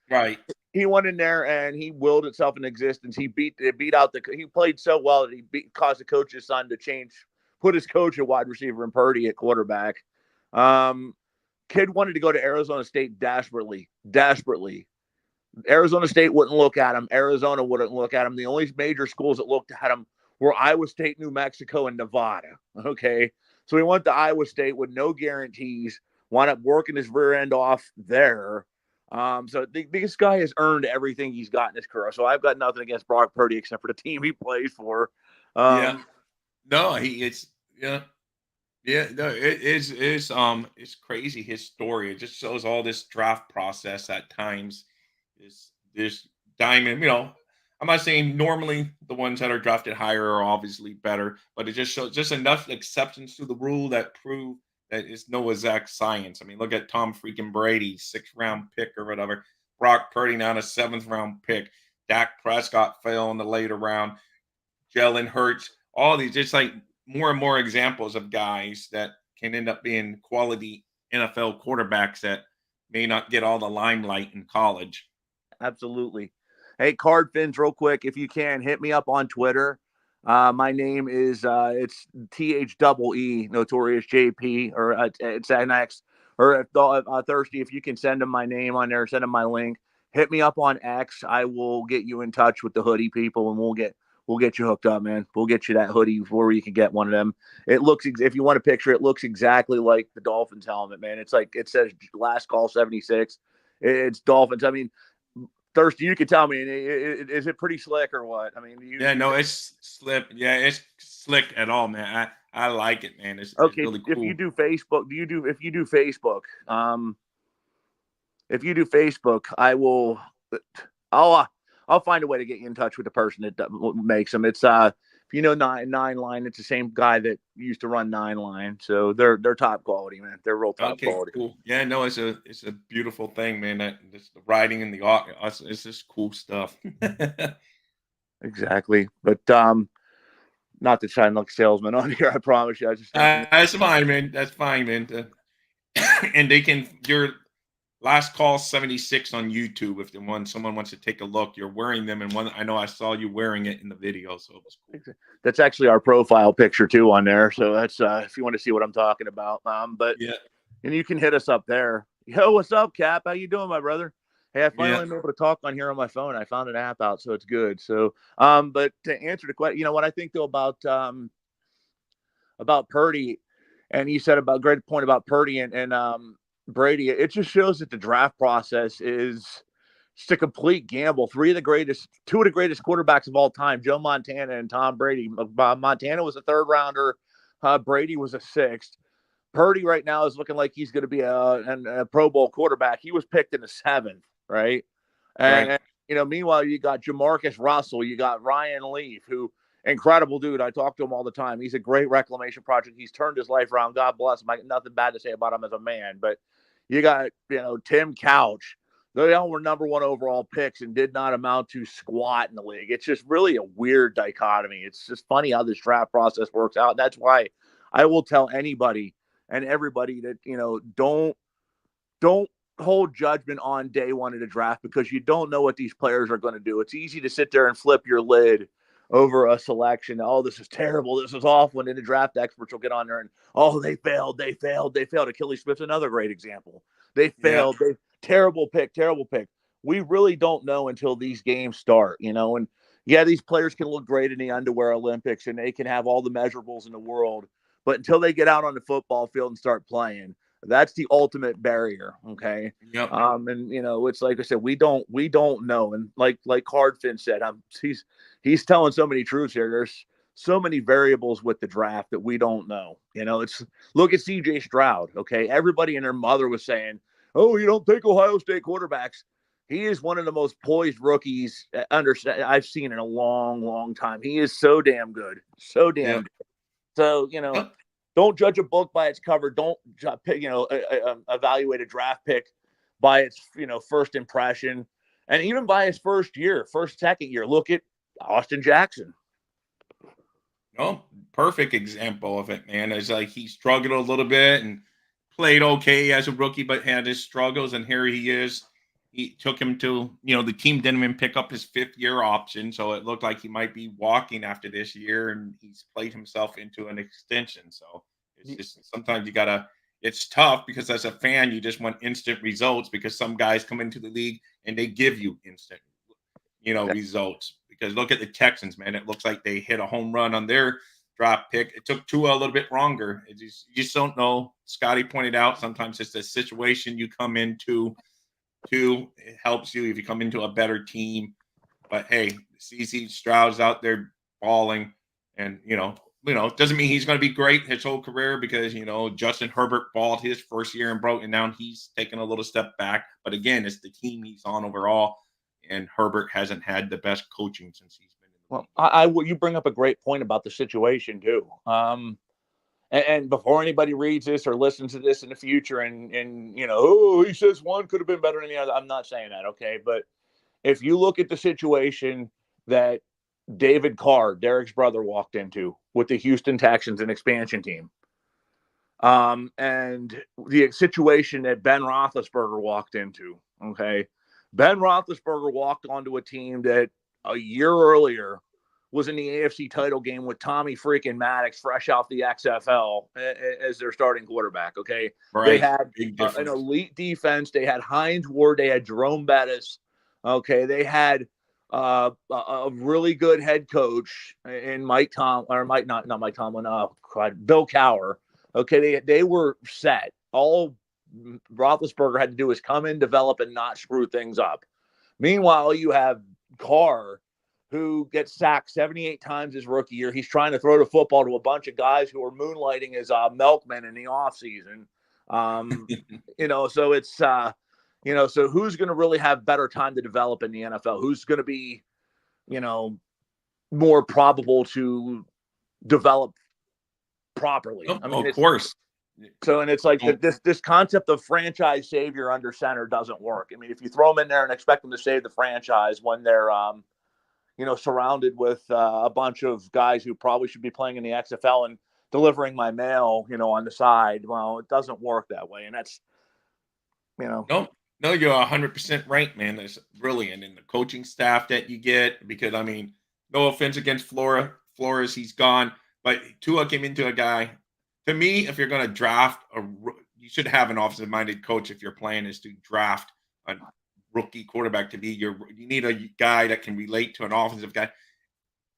Right. He went in there and he willed itself in existence. He beat out he played so well that he caused the coach's son to put his coach at wide receiver and Purdy at quarterback. Kid wanted to go to Arizona State desperately. Arizona State wouldn't look at him. Arizona wouldn't look at him. The only major schools that looked at him were Iowa State, New Mexico, and Nevada. Okay. So he went to Iowa State with no guarantees, wound up working his rear end off there. So this guy has earned everything he's got in his career. So I've got nothing against Brock Purdy except for the team he plays for. No, it's crazy his story. It just shows all this draft process at times. This diamond, I'm not saying normally the ones that are drafted higher are obviously better, but it just shows just enough exceptions to the rule that prove that it's no exact science. I mean, look at Tom freaking Brady, 6th round pick or whatever. Brock Purdy now a 7th round pick. Dak Prescott fell in the later round. Jalen Hurts, all these, just like more and more examples of guys that can end up being quality NFL quarterbacks that may not get all the limelight in college. Absolutely. Hey, Card Fins, real quick, if you can, hit me up on Twitter. My name is it's THEE, Notorious JP, or it's NX. Or if Thirsty, if you can send them my name on there, send them my link. Hit me up on X. I will get you in touch with the hoodie people, and we'll get you hooked up, man. We'll get you that hoodie where you can get one of them. It looks, if you want a picture, it looks exactly like the Dolphins helmet, man. It's like, it says Last Call 76. It's Dolphins. I mean, Thirsty, you can tell me, is it pretty slick or what? I mean, Yeah, no, it's slip. Yeah, it's slick at all, man. I like it, man. It's okay. really If you cool. do Facebook, if you do Facebook, I'll find a way to get you in touch with the person that makes them. It's if you know Nine Line, it's the same guy that used to run Nine Line, so they're top quality, man. They're real top Okay, quality. cool. Yeah, no, it's a beautiful thing, man. That just the writing and the art, it's just cool stuff. Exactly, but not to shine like a salesman on here. I promise you. I was just thinking. That's fine, man. That's fine, man. And they can your Last Call 76 on YouTube if someone wants to take a look. You're wearing them, and one I know I saw you wearing it in the video, so it was cool. That's actually our profile picture too on there. So that's if you want to see what I'm talking about. But Yeah, and you can hit us up there. Yo, what's up, Cap? How you doing, my brother? Hey, I finally yeah, am able to talk on here on my phone. I found an app out, so it's good. So, but to answer the question, what I think though about Purdy, and you said about great point about Purdy and Brady. It just shows that the draft process is just a complete gamble. Two of the greatest quarterbacks of all time, Joe Montana and Tom Brady. Montana was a third rounder. Brady was a sixth. Purdy right now is looking like he's going to be a Pro Bowl quarterback. He was picked in the seventh, right? right. And meanwhile, you got Jamarcus Russell, you got Ryan Leaf, who incredible dude. I talk to him all the time. He's a great reclamation project. He's turned his life around. God bless him. I got nothing bad to say about him as a man. But you got, Tim Couch. They all were number one overall picks and did not amount to squat in the league. It's just really a weird dichotomy. It's just funny how this draft process works out. And that's why I will tell anybody and everybody that, don't hold judgment on day one of the draft because you don't know what these players are going to do. It's easy to sit there and flip your lid over a selection. Oh, this is terrible. This is awful. And then the draft experts will get on there and, oh, they failed. Achilles Smith's another great example. They Yeah, failed. Terrible pick. We really don't know until these games start, and yeah, these players can look great in the underwear Olympics and they can have all the measurables in the world. But until they get out on the football field and start playing, that's the ultimate barrier. Okay. yep, And it's like I said, we don't know. And like Hardfin said, he's telling so many truths here. There's so many variables with the draft that we don't know. It's look at CJ Stroud. Okay. Everybody and their mother was saying, oh, you don't take Ohio State quarterbacks. He is one of the most poised rookies I've seen in a long, long time. He is so damn good. So damn yep, good. So, yep. don't judge a book by its cover. Don't evaluate a draft pick by its first impression, and even by his second year. Look at Austin Jackson. No, perfect example of it, man. It's like he struggled a little bit and played okay as a rookie, but had his struggles, and here he is. He took him to, the team didn't even pick up his 5th-year option, so it looked like he might be walking after this year, and he's played himself into an extension. So it's just sometimes it's tough because as a fan, you just want instant results because some guys come into the league and they give you instant, results. Because look at the Texans, man. It looks like they hit a home run on their draft pick. It took Tua a little bit longer. You just don't know. Scotty pointed out sometimes it's the situation you come into. It helps you if you come into a better team. But hey, CC Stroud's out there balling, and it doesn't mean he's going to be great his whole career because Justin Herbert balled his first year and broke, and now he's taken a little step back. But again, it's the team he's on overall, and Herbert hasn't had the best coaching since he's been in the Well, you bring up a great point about the situation too. And before anybody reads this or listens to this in the future and oh, he says one could have been better than the other. I'm not saying that, okay? But if you look at the situation that David Carr, Derek's brother, walked into with the Houston Texans, an expansion team, And the situation that Ben Roethlisberger walked into. Okay, Ben Roethlisberger walked onto a team that a year earlier was in the AFC title game with Tommy freaking Maddox, fresh off the XFL, as their starting quarterback. Okay, they Right. had Big an difference. elite defense. They had Hines Ward. They had Jerome Bettis. Okay, they had a really good head coach in Mike Tom or Mike not Mike Tomlin. Bill Cowher. Okay, they were set. All Roethlisberger had to do was come in, develop, and not screw things up. Meanwhile, you have Carr, who gets sacked 78 times his rookie year. He's trying to throw the football to a bunch of guys who are moonlighting as milkmen in the offseason. So it's so who's going to really have better time to develop in the NFL? Who's going to be, more probable to develop properly? Oh, I mean, of course. and it's like Don't- this concept of franchise savior under center doesn't work. I mean, if you throw them in there and expect them to save the franchise when they're surrounded with a bunch of guys who probably should be playing in the XFL and delivering my mail, on the side, well, it doesn't work that way, and that's No, no, you're 100% right, man. That's brilliant. And the coaching staff that you get, because I mean, no offense against Flores, he's gone. But Tua came into a guy. To me, if you're going to draft you should have an offensive-minded coach. If your plan is to draft a rookie quarterback to be you need a guy that can relate to an offensive guy.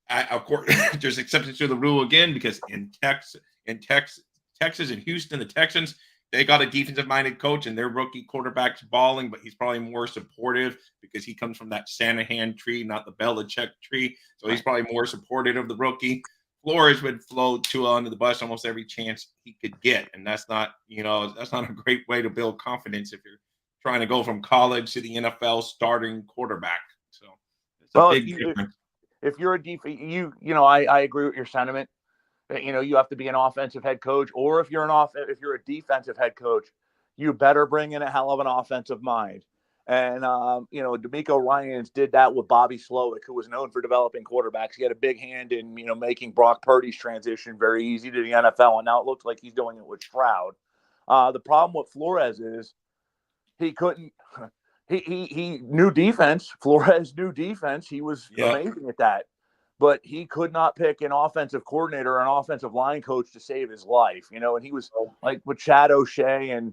Of course, there's exceptions to the rule again because Texas and Houston, the Texans, they got a defensive-minded coach and their rookie quarterback's balling, but he's probably more supportive because he comes from that Shanahan tree, not the Belichick tree. So he's probably more supportive of the rookie. Flores would flow Tua under the bus almost every chance he could get, and that's not a great way to build confidence if you're trying to go from college to the NFL starting quarterback. So it's a well, big difference. if you're a defense, I agree with your sentiment. You have to be an offensive head coach, or if you're if you're a defensive head coach, you better bring in a hell of an offensive mind. And D'Amico Ryans did that with Bobby Slowick, who was known for developing quarterbacks. He had a big hand in making Brock Purdy's transition very easy to the NFL, and now it looks like he's doing it with Stroud. The problem with Flores is he couldn't. He knew defense. Flores knew defense. He was amazing at that. But he could not pick an offensive coordinator or an offensive line coach to save his life, and he was like with Chad O'Shea and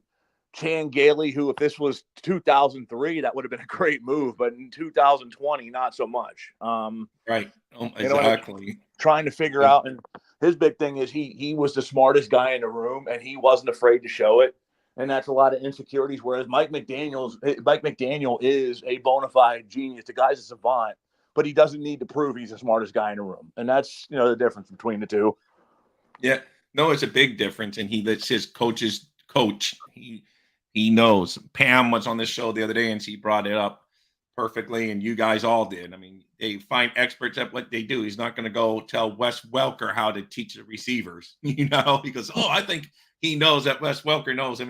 Chan Gailey, who if this was 2003, that would have been a great move, but in 2020, not so much. Right. Exactly. Trying to figure out, and his big thing is he was the smartest guy in the room, and he wasn't afraid to show it. And that's a lot of insecurities. Whereas Mike McDaniel is a bona fide genius. The guy's a savant, but he doesn't need to prove he's the smartest guy in the room. And that's, the difference between the two. Yeah. No, it's a big difference. And he lets his coaches coach. He knows. Pam was on this show the other day and she brought it up perfectly. And you guys all did. I mean, they find experts at what they do. He's not going to go tell Wes Welker how to teach the receivers, because, I think he knows that Wes Welker knows him.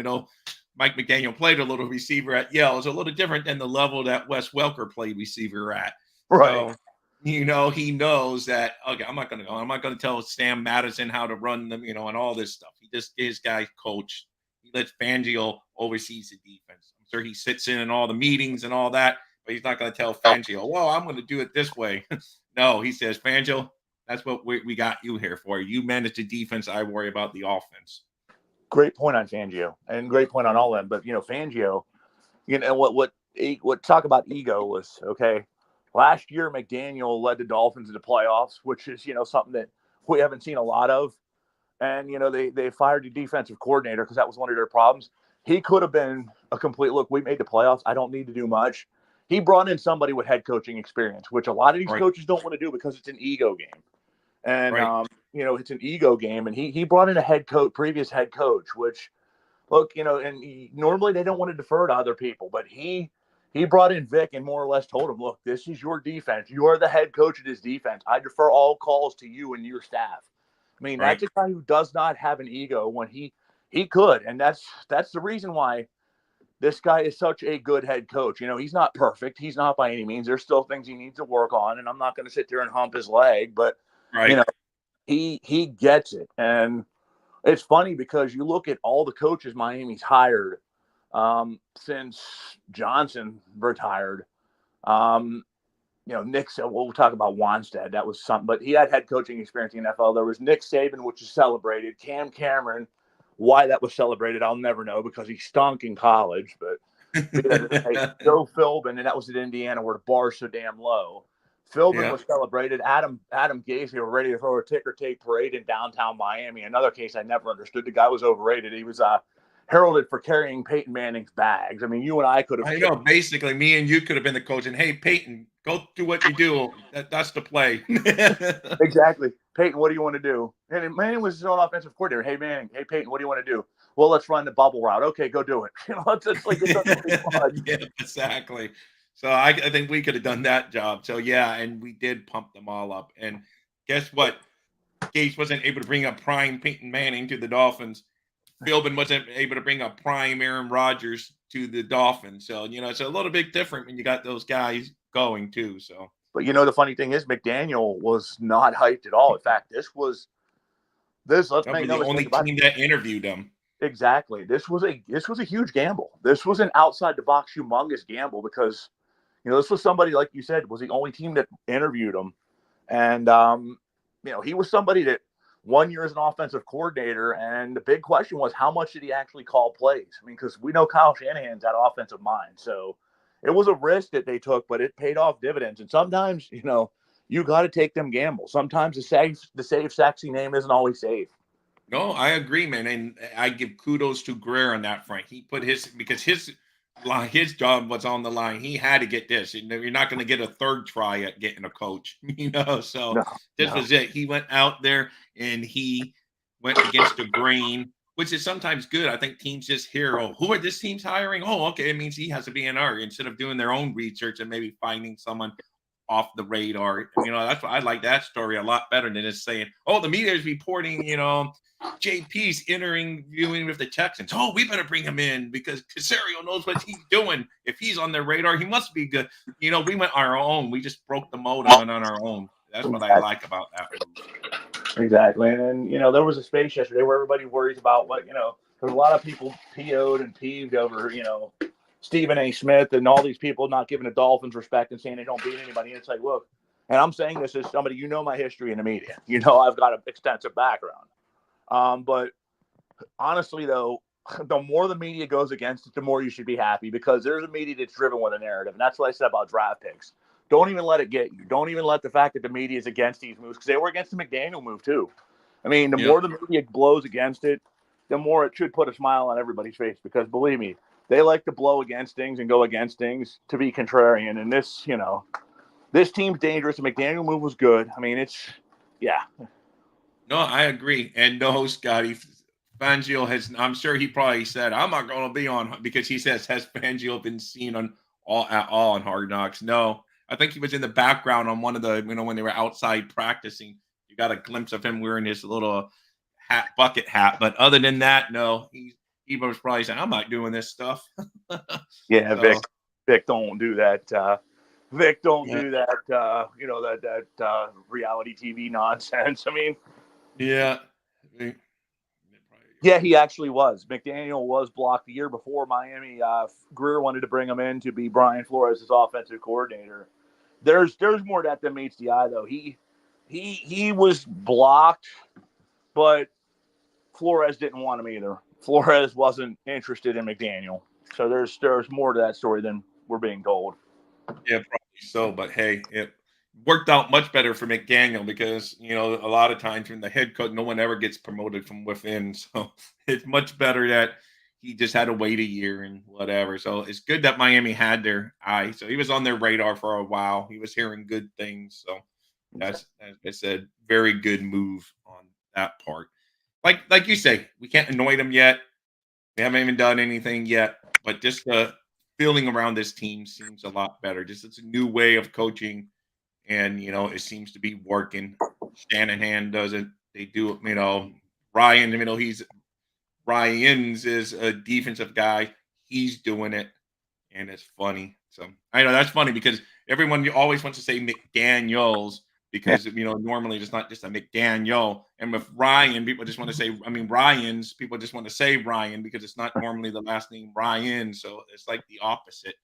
Mike McDaniel played a little receiver at Yale. It's a little different than the level that Wes Welker played receiver at. Right. So, he knows that, okay, I'm not going to go. I'm not going to tell Sam Madison how to run them, and all this stuff. He just his guy coach. He lets Fangio oversees the defense. I'm sure he sits in all the meetings and all that, but he's not going to tell Fangio, well, I'm going to do it this way. No, he says, Fangio, that's what we got you here for. You manage the defense. I worry about the offense. Great point on Fangio and great point on all of them. But, Fangio, what talk about ego was, okay, last year McDaniel led the Dolphins into playoffs, which is, something that we haven't seen a lot of. And, they fired the defensive coordinator because that was one of their problems. He could have been a complete look. We made the playoffs. I don't need to do much. He brought in somebody with head coaching experience, which a lot of these coaches don't want to do because it's an ego game. And, it's an ego game. And he brought in a previous head coach, which, look, normally they don't want to defer to other people. But he brought in Vic and more or less told him, look, this is your defense. You are the head coach of this defense. I defer all calls to you and your staff. I mean, that's a guy who does not have an ego when he could. And that's the reason why this guy is such a good head coach. He's not perfect. He's not by any means. There's still things he needs to work on. And I'm not going to sit there and hump his leg. But, he gets it. And It's funny because you look at all the coaches Miami's hired since Johnson retired. Nick, we'll talk about Wanstead. That was something, but he had head coaching experience in the NFL. There was Nick Saban, which is celebrated. Cam Cameron, why that was celebrated, I'll never know because he stunk in college. But Joe Philbin, and that was at Indiana where the bar's so damn low. Philbin was celebrated. Adam Gase, they were ready to throw a ticker tape parade in downtown Miami. Another case I never understood. The guy was overrated. He was heralded for carrying Peyton Manning's bags. I mean, you and I could have. I know. Basically, me and you could have been the coach. And hey, Peyton, go do what you do. That's the play. Exactly. Peyton, what do you want to do? And Manning was his own offensive coordinator. Hey, Manning. Hey, Peyton, what do you want to do? Well, let's run the bubble route. Okay, go do it. It's like it doesn't really fun. Yeah, exactly. So I think we could have done that job. So yeah, and we did pump them all up. And guess what? Gase wasn't able to bring a prime Peyton Manning to the Dolphins. Philbin wasn't able to bring a prime Aaron Rodgers to the Dolphins. So, it's a little bit different when you got those guys going too. So, but the funny thing is McDaniel was not hyped at all. In fact, let's make no the only mistake about team that interviewed him. Exactly. This was a huge gamble. This was an outside the box humongous gamble because this was somebody, like you said, was the only team that interviewed him. And he was somebody that 1 year as an offensive coordinator, and the big question was how much did he actually call plays? I mean, because we know Kyle Shanahan's that offensive mind. So it was a risk that they took, but it paid off dividends. And sometimes, you got to take them gambles. Sometimes the safe, sexy name isn't always safe. No, I agree, man, and I give kudos to Greer on that front. He put his job was on the line. He had to get this. You're not going to get a third try at getting a coach, So this was it. He went out there and he went against the grain, which is sometimes good. I think teams just hear, "Oh, who are this team's hiring?" Oh, okay, it means he has to be an R instead of doing their own research and maybe finding someone off the radar. That's why I like that story a lot better than just saying, "Oh, the media is reporting, JP's viewing with the Texans. Oh, we better bring him in because Casario knows what he's doing. If he's on their radar, he must be good." We went our own. We just broke the mold and went on our own. That's what I like about that move. Exactly. And there was a space yesterday where everybody worries about what, there's a lot of people PO'd and peeved over, Stephen A. Smith and all these people not giving the Dolphins respect and saying they don't beat anybody. And it's like, look, and I'm saying this as somebody, my history in the media. I've got an extensive background. But honestly, though, the more the media goes against it, the more you should be happy because there's a media that's driven with a narrative. And that's what I said about draft picks. Don't even let it get you. Don't even let the fact that the media is against these moves because they were against the McDaniel move too. I mean, the more the media blows against it, the more it should put a smile on everybody's face because believe me, they like to blow against things and go against things to be contrarian. And this, this team's dangerous. The McDaniel move was good. I mean, yeah. No, I agree. And no, Scotty, Fangio I'm sure he probably said, "I'm not going to be on," because he says, has Fangio been seen at all on Hard Knocks? No, I think he was in the background on one of the, when they were outside practicing. You got a glimpse of him wearing his little bucket hat. But other than that, no, he was probably saying, "I'm not doing this stuff." Yeah, so, Vic, don't do that. Vic, don't do that. That reality TV nonsense. I mean, yeah. Yeah, he actually was. McDaniel was blocked the year before Miami. Greer wanted to bring him in to be Brian Flores' offensive coordinator. There's more to that than meets the eye, though. He was blocked, but Flores didn't want him either. Flores wasn't interested in McDaniel. So there's more to that story than we're being told. Yeah, probably so. But hey, it worked out much better for McDaniel because a lot of times when the head coach, no one ever gets promoted from within. So it's much better that he just had to wait a year and whatever. So it's good that Miami had their eye. So he was on their radar for a while. He was hearing good things. So that's, as I said, very good move on that part. Like you say, we can't annoy them yet. We haven't even done anything yet. But just the feeling around this team seems a lot better. Just it's a new way of coaching. And, it seems to be working. Shanahan does it. They do it. Ryans is a defensive guy. He's doing it. And it's funny. So I know that's funny because everyone always wants to say McDaniels, because normally it's not just a McDaniel. And with Ryan, people just want to say, Ryans, people just want to say Ryan because it's not normally the last name Ryan. So it's like the opposite.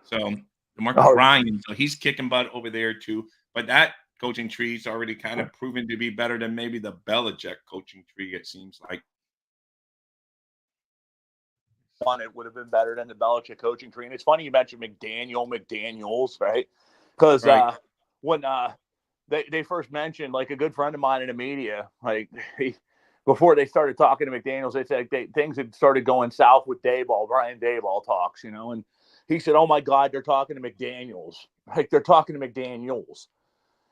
So DeMarcus Ryan, so he's kicking butt over there too. But that coaching tree is already kind of proven to be better than maybe the Belichick coaching tree, it seems like. It would have been better than the Belichick coaching tree. And it's funny you mentioned McDaniels, right? Because when they first mentioned, like, a good friend of mine in the media, like, before they started talking to McDaniels, they said things had started going south with Brian Daboll talks, and he said, "Oh my God, they're talking to McDaniels, like they're talking to McDaniels,"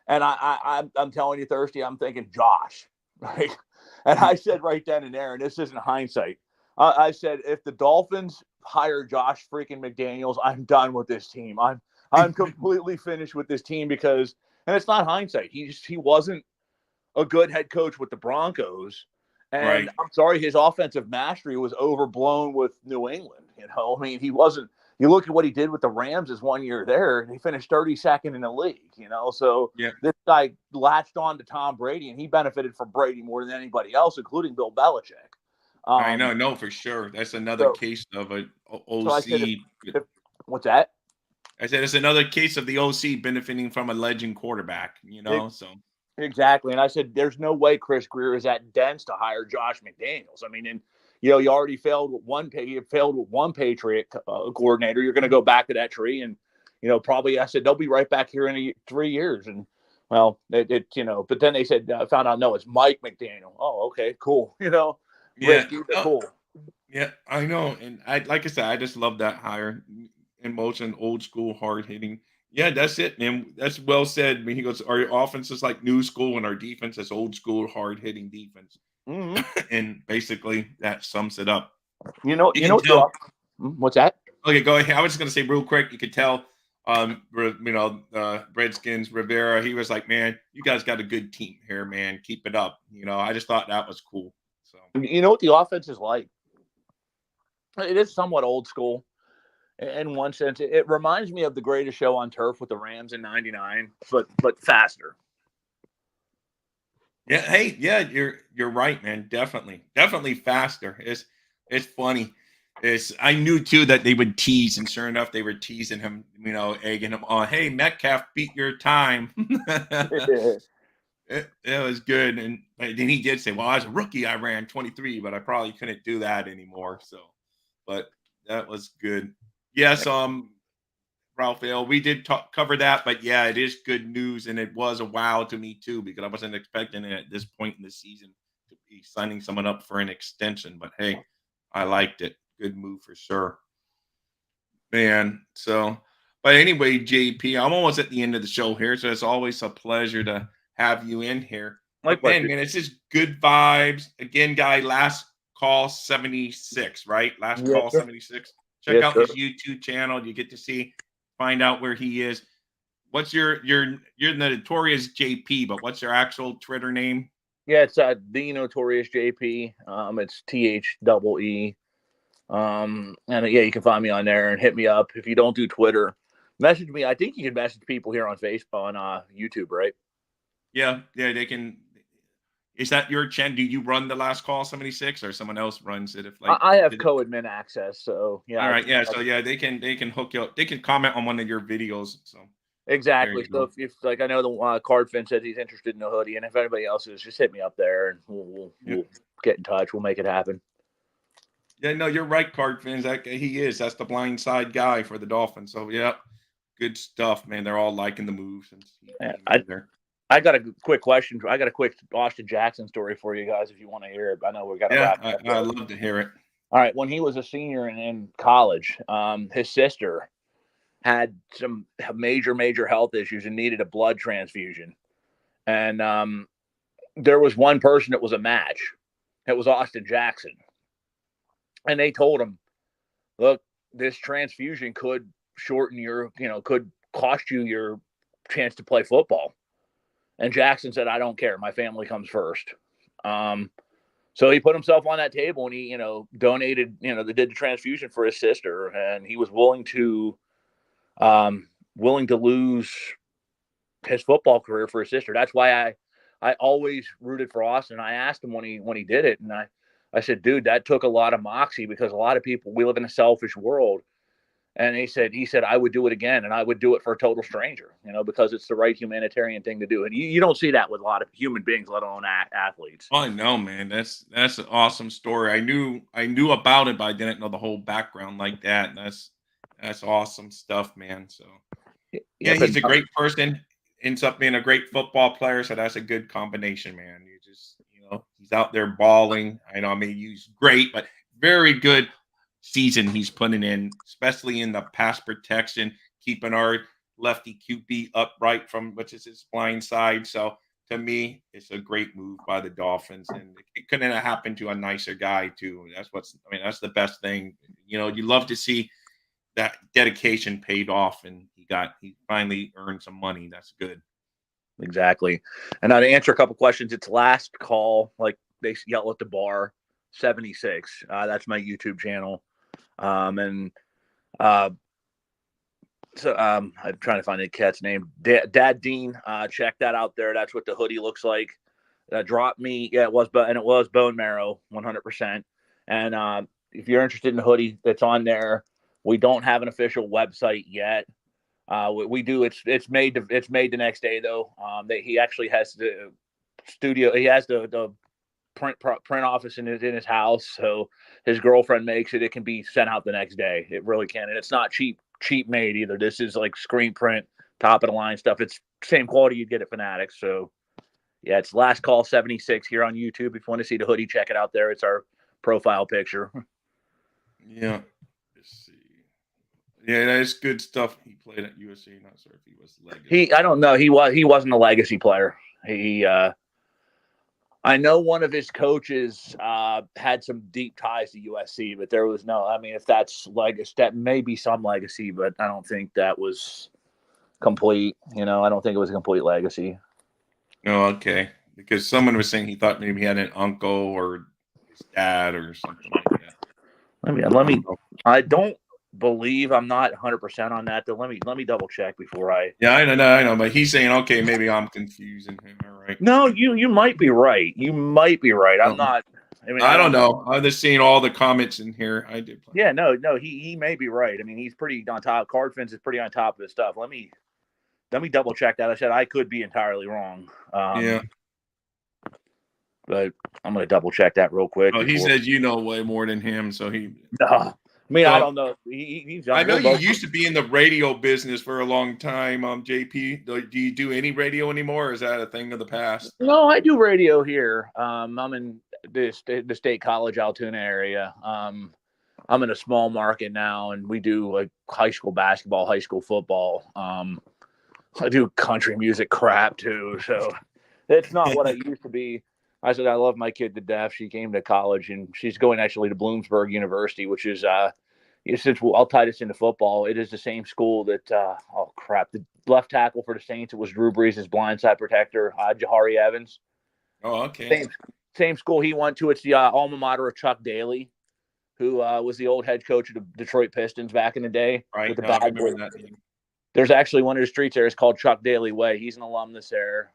and I'm telling you, Thirsty, I'm thinking Josh, right? And I said right then and there, and this isn't hindsight, I said, if the Dolphins hire Josh freaking McDaniels, I'm done with this team. I'm completely finished with this team because, and it's not hindsight, he wasn't a good head coach with the Broncos. And right. I'm sorry, his offensive mastery was overblown with New England. He wasn't. You look at what he did with the Rams his 1 year there, and he finished 32nd in the league. So this guy latched on to Tom Brady, and he benefited from Brady more than anybody else, including Bill Belichick. I know, no, for sure. That's another case of an OC. So I said, what's that? I said it's another case of the OC benefiting from a legend quarterback. So. Exactly. And I said, there's no way Chris Greer is that dense to hire Josh McDaniels. And you already failed with one Patriot coordinator. You're going to go back to that tree. And, probably I said, they'll be right back here in 3 years. And, well, but then they said, found out, no, it's Mike McDaniel. Oh, okay, cool. Risky, but cool. Yeah, I know. And like I said, I just love that hire. In motion, old school, hard hitting. Yeah, that's it, man. That's well said. He goes, our offense is like new school and our defense is old school, hard hitting defense. Mm-hmm. And basically that sums it up. What's that? Okay, go ahead. I was just gonna say real quick, you could tell Redskins, Rivera, he was like, man, you guys got a good team here, man. Keep it up. I just thought that was cool. So you know what the offense is like? It is somewhat old school. In one sense, it reminds me of the greatest show on turf with the Rams in '99, but faster. Yeah, hey, yeah, you're right, man. Definitely faster. It's funny. I knew too that they would tease, and sure enough, they were teasing him, egging him on. Hey, Metcalf, beat your time. It was good, and then he did say, "Well, as a rookie, I ran 23, but I probably couldn't do that anymore." So, but that was good. Yes, Raphael, we did cover that, but yeah, it is good news, and it was a wow to me too because I wasn't expecting it at this point in the season to be signing someone up for an extension. But hey, I liked it. Good move for sure, man. So, but anyway, JP, I'm almost at the end of the show here, so it's always a pleasure to have you in here. But man, it's just good vibes. Again, guy, last call 76, right? Last call 76. Check out his YouTube channel. You get to find out where he is. What's you're the Notorious JP, but what's your actual Twitter name? Yeah, it's the Notorious JP. It's THEE. And yeah, you can find me on there and hit me up if you don't do Twitter. Message me. I think you can message people here on Facebook, on YouTube, right? Yeah, they can. Is that your channel? Do you run the last call 76 or someone else runs it? I have co-admin access, so yeah. All right, yeah. So yeah, they can hook you up. They can comment on one of your videos. So exactly. So if like I know the Cardfin says he's interested in the hoodie, and if anybody else is, just hit me up there, and we'll get in touch. We'll make it happen. Yeah, no, you're right, Cardfins. He is. That's the blind side guy for the Dolphins. So yeah, good stuff, man. They're all liking the moves. I got a quick question. I got a quick Austin Jackson story for you guys if you want to hear it. I know we got to wrap up. I'd love to hear it. All right. When he was a senior in college, his sister had some major health issues and needed a blood transfusion. And there was one person that was a match. It was Austin Jackson. And they told him, look, this transfusion could shorten could cost you your chance to play football. And Jackson said, I don't care. My family comes first. So he put himself on that table and he, donated, they did the transfusion for his sister, and he was willing to lose his football career for his sister. That's why I always rooted for Austin. I asked him when he did it, and I said, dude, that took a lot of moxie because a lot of people, we live in a selfish world. And he said, I would do it again, and I would do it for a total stranger, because it's the right humanitarian thing to do. And you don't see that with a lot of human beings, let alone athletes. Oh, I know, man. That's an awesome story. I knew about it, but I didn't know the whole background like that. And that's awesome stuff, man. So yeah, Yep. he's a great person. Ends up being a great football player, so that's a good combination, man. He's out there balling. I know, I mean, he's great, but very good season he's putting in, especially in the pass protection, keeping our lefty QB upright from which is his blind side. So to me, it's a great move by the Dolphins, and it couldn't have happened to a nicer guy too. That's the best thing. You love to see that dedication paid off, and he finally earned some money. That's good. Exactly. And now to answer a couple questions, it's last call, like they yell at the bar, 76. That's my YouTube channel. So I'm trying to find the cat's name. Dad Dean. Check that out there. That's what the hoodie looks like. Dropped me. Yeah, it was bone marrow, 100%. And if you're interested in the hoodie that's on there, we don't have an official website yet. We do. It's made the next day though. He actually has the studio. He has the print office in his house. So his girlfriend makes it. It can be sent out the next day. It really can, and it's not cheap made either. This is like screen print, top of the line stuff. It's same quality you'd get at Fanatics. So yeah, it's last call 76 here on YouTube. If you want to see the hoodie, check it out there. It's our profile picture. Yeah. Let's see. Yeah, that's good stuff. He played at USC. Not sure if he was legacy. I don't know. He wasn't a legacy player. I know one of his coaches had some deep ties to USC, but there was no. I mean, if that's legacy, that may be some legacy, but I don't think that was complete. I don't think it was a complete legacy. Oh, okay. Because someone was saying he thought maybe he had an uncle or his dad or something like that. Let me. I don't believe, I'm not 100% on that. Though let me double check before I. Yeah, I know, but he's saying, okay, maybe I'm confusing him. All right. No, you might be right. You might be right. I'm not. I don't know. I'm just seeing all the comments in here. I did. Yeah, no, he may be right. I mean, he's pretty on top. Cardfins is pretty on top of his stuff. Let me double check that. I said I could be entirely wrong. Yeah. But I'm going to double check that real quick. Oh, he said you know way more than him, so he. I don't know. He's I know you used to be in the radio business for a long time, JP. Do you do any radio anymore, or is that a thing of the past? No, I do radio here. I'm in the State College Altoona area. I'm in a small market now, and we do like high school basketball, high school football. I do country music crap too, so it's not what I used to be. I said I love my kid to death. She came to college, and she's going actually to Bloomsburg University, which is since I'll tie this into football. It is the same school that the left tackle for the Saints. It was Drew Brees' blindside protector, Jahari Evans. Oh, okay. Same school he went to. It's the alma mater of Chuck Daly, who was the old head coach of the Detroit Pistons back in the day. Right. With the I remember that name. There's actually one of the streets there is called Chuck Daly Way. He's an alumnus there.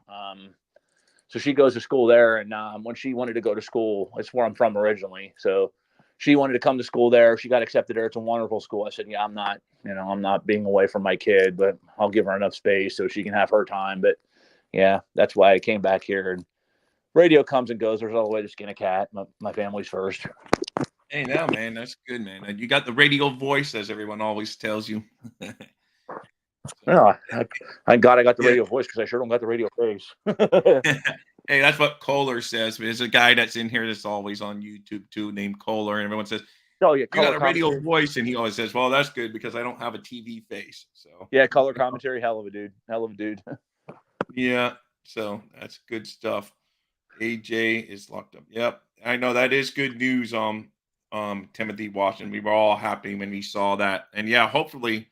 So she goes to school there, and when she wanted to go to school, it's where I'm from originally. So she wanted to come to school there. She got accepted there. It's a wonderful school. I said, yeah, I'm not being away from my kid, but I'll give her enough space so she can have her time. But yeah, that's why I came back here. And radio comes and goes. There's all the way to skin a cat. My family's first. Hey, now, man, that's good, man. You got the radio voice, as everyone always tells you. No, I got the radio voice because I sure don't got the radio face. Hey, that's what Kohler says. There's a guy that's in here that's always on YouTube too, named Kohler, and everyone says, "Oh yeah, you got a radio voice," and he always says, "Well, that's good because I don't have a TV face." So yeah, color commentary, hell of a dude. Yeah, so that's good stuff. AJ is locked up. Yep, I know that is good news. Timothy Washington. We were all happy when we saw that, and yeah, hopefully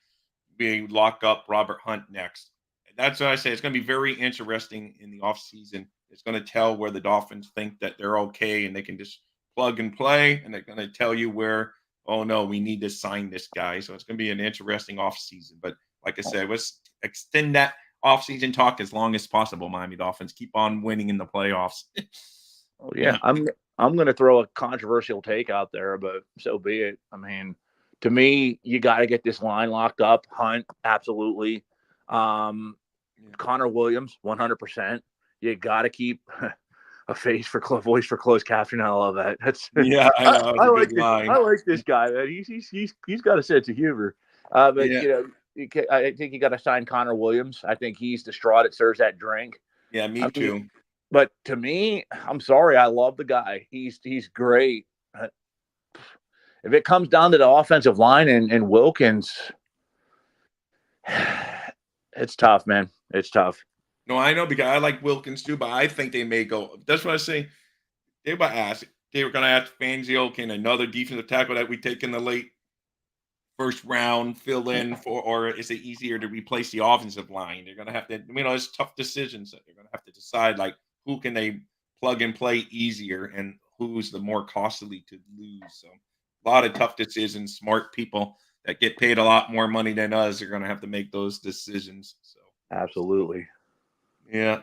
we lock up Robert Hunt next. That's what I say. It's going to be very interesting in the offseason. It's going to tell where the Dolphins think that they're okay and they can just plug and play, and they're going to tell you where, oh, no, we need to sign this guy. So it's going to be an interesting offseason. But like I said, let's extend that off-season talk as long as possible, Miami Dolphins. Keep on winning in the playoffs. Oh, yeah. I'm going to throw a controversial take out there, but so be it. I mean, to me, you got to get this line locked up. Hunt, absolutely. Connor Williams, 100%. You got to keep a voice for closed captioning. I love that. That's Yeah, I know. It's a good line. I like this guy, man. He's got a sense of humor. But Yeah. I think you got to sign Connor Williams. I think he's the straw that serves that drink. Yeah, me too. But to me, I'm sorry, I love the guy. He's great. If it comes down to the offensive line and Wilkins, it's tough, man. It's tough. No, I know, because I like Wilkins too, but I think they may go. That's what I say. They were going to ask Fangio, can another defensive tackle that we take in the late first round fill in for, or is it easier to replace the offensive line? They're going to have to, it's tough decisions that they're going to have to decide, like who can they plug and play easier and who's the more costly to lose. So a lot of tough decisions. Smart people that get paid a lot more money than us are going to have to make those decisions. So absolutely. Yeah.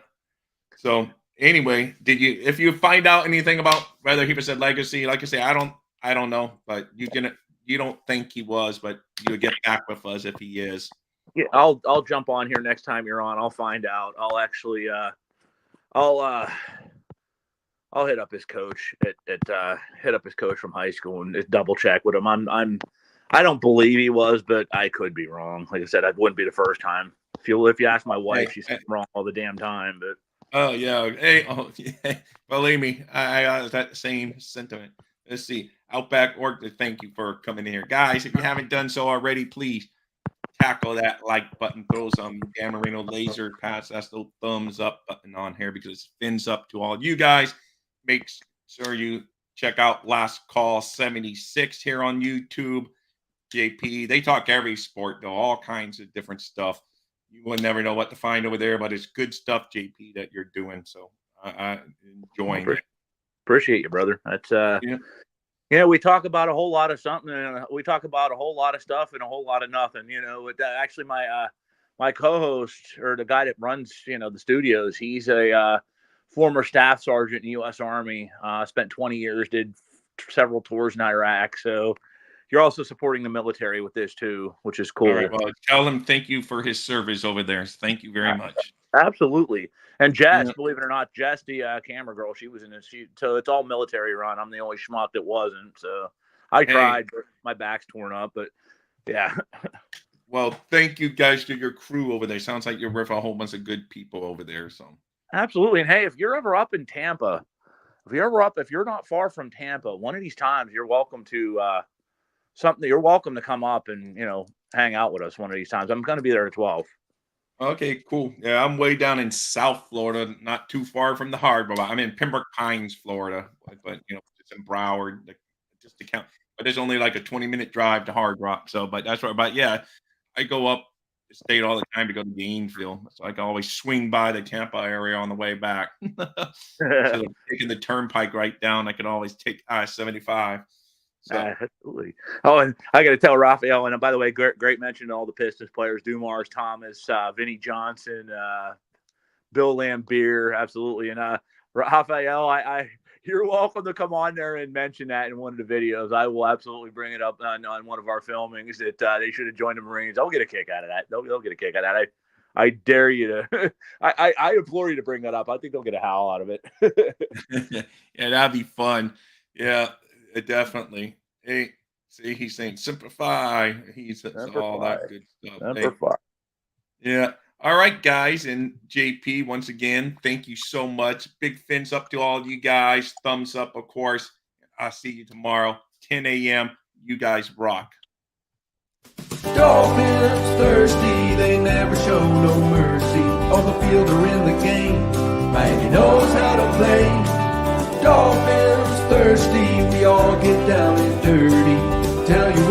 So anyway, if you find out anything about whether he was a legacy, like I say, I don't know, but you don't think he was, but you'll get back with us if he is. Yeah, I'll jump on here next time you're on. I'll find out. I'll actually I'll hit up his coach hit up his coach from high school and just double check with him. I don't believe he was, but I could be wrong. Like I said, it wouldn't be the first time. If you ask my wife, she's wrong all the damn time. But oh yeah, hey, believe me, I got that same sentiment. Let's see, Outback Org, thank you for coming in here, guys. If you haven't done so already, please tackle that like button, throw some Dan Marino laser pass. That's the thumbs up button on here because it fins up to all you guys. Make sure you check out Last Call 76 here on YouTube. JP, they talk every sport though, all kinds of different stuff. You will never know what to find over there, but it's good stuff, JP, that you're doing. So I enjoying it. Appreciate you, brother. That's we talk about a whole lot of something, and we talk about a whole lot of stuff and a whole lot of nothing. Actually, my co-host, or the guy that runs the studios, he's a former staff sergeant in the U.S. Army. Spent 20 years, did several tours in Iraq. So you're also supporting the military with this too, which is cool. All right, well, tell him thank you for his service over there. Thank you very much. Absolutely. And Jess, believe it or not, Jess, the camera girl, she was in this. So it's all military run. I'm the only schmuck that wasn't. So I tried, but my back's torn up. But yeah. Well, thank you guys to your crew over there. Sounds like you're with a whole bunch of good people over there. So absolutely. And hey, if you're ever up in Tampa, if you're not far from Tampa, one of these times you're welcome to you're welcome to come up and hang out with us one of these times. I'm going to be there at 12. Okay, cool. Yeah, I'm way down in South Florida, not too far from the harbor. I'm in Pembroke Pines, Florida, but it's in Broward, just to count. But there's only like a 20-minute drive to Hard Rock. So, but that's right. But yeah, I go up the state all the time to go to Gainesville, so I can always swing by the Tampa area on the way back. So taking the turnpike right down, I can always take I-75. So. Absolutely. Oh, and I got to tell Raphael, and by the way, great mention to all the Pistons players: Dumars, Thomas, Vinny Johnson, Bill Lambier, absolutely. And Raphael, you're welcome to come on there and mention that in one of the videos. I will absolutely bring it up on one of our filmings that they should have joined the Marines. I'll get a kick out of that. They'll get a kick out of that. I dare you to. I implore you to bring that up. I think they'll get a howl out of it. Yeah, that'd be fun. Yeah. Definitely. Hey, see, he's saying simplify. He's all that good stuff. Simplify. Hey. Yeah. All right, guys. And JP, once again, thank you so much. Big fins up to all you guys. Thumbs up, of course. I'll see you tomorrow, 10 a.m. You guys rock. Dolphins thirsty, they never show no mercy. On the field or in the game, Miami knows how to play. Dolphins thirsty, we all get down and dirty. Tell you what.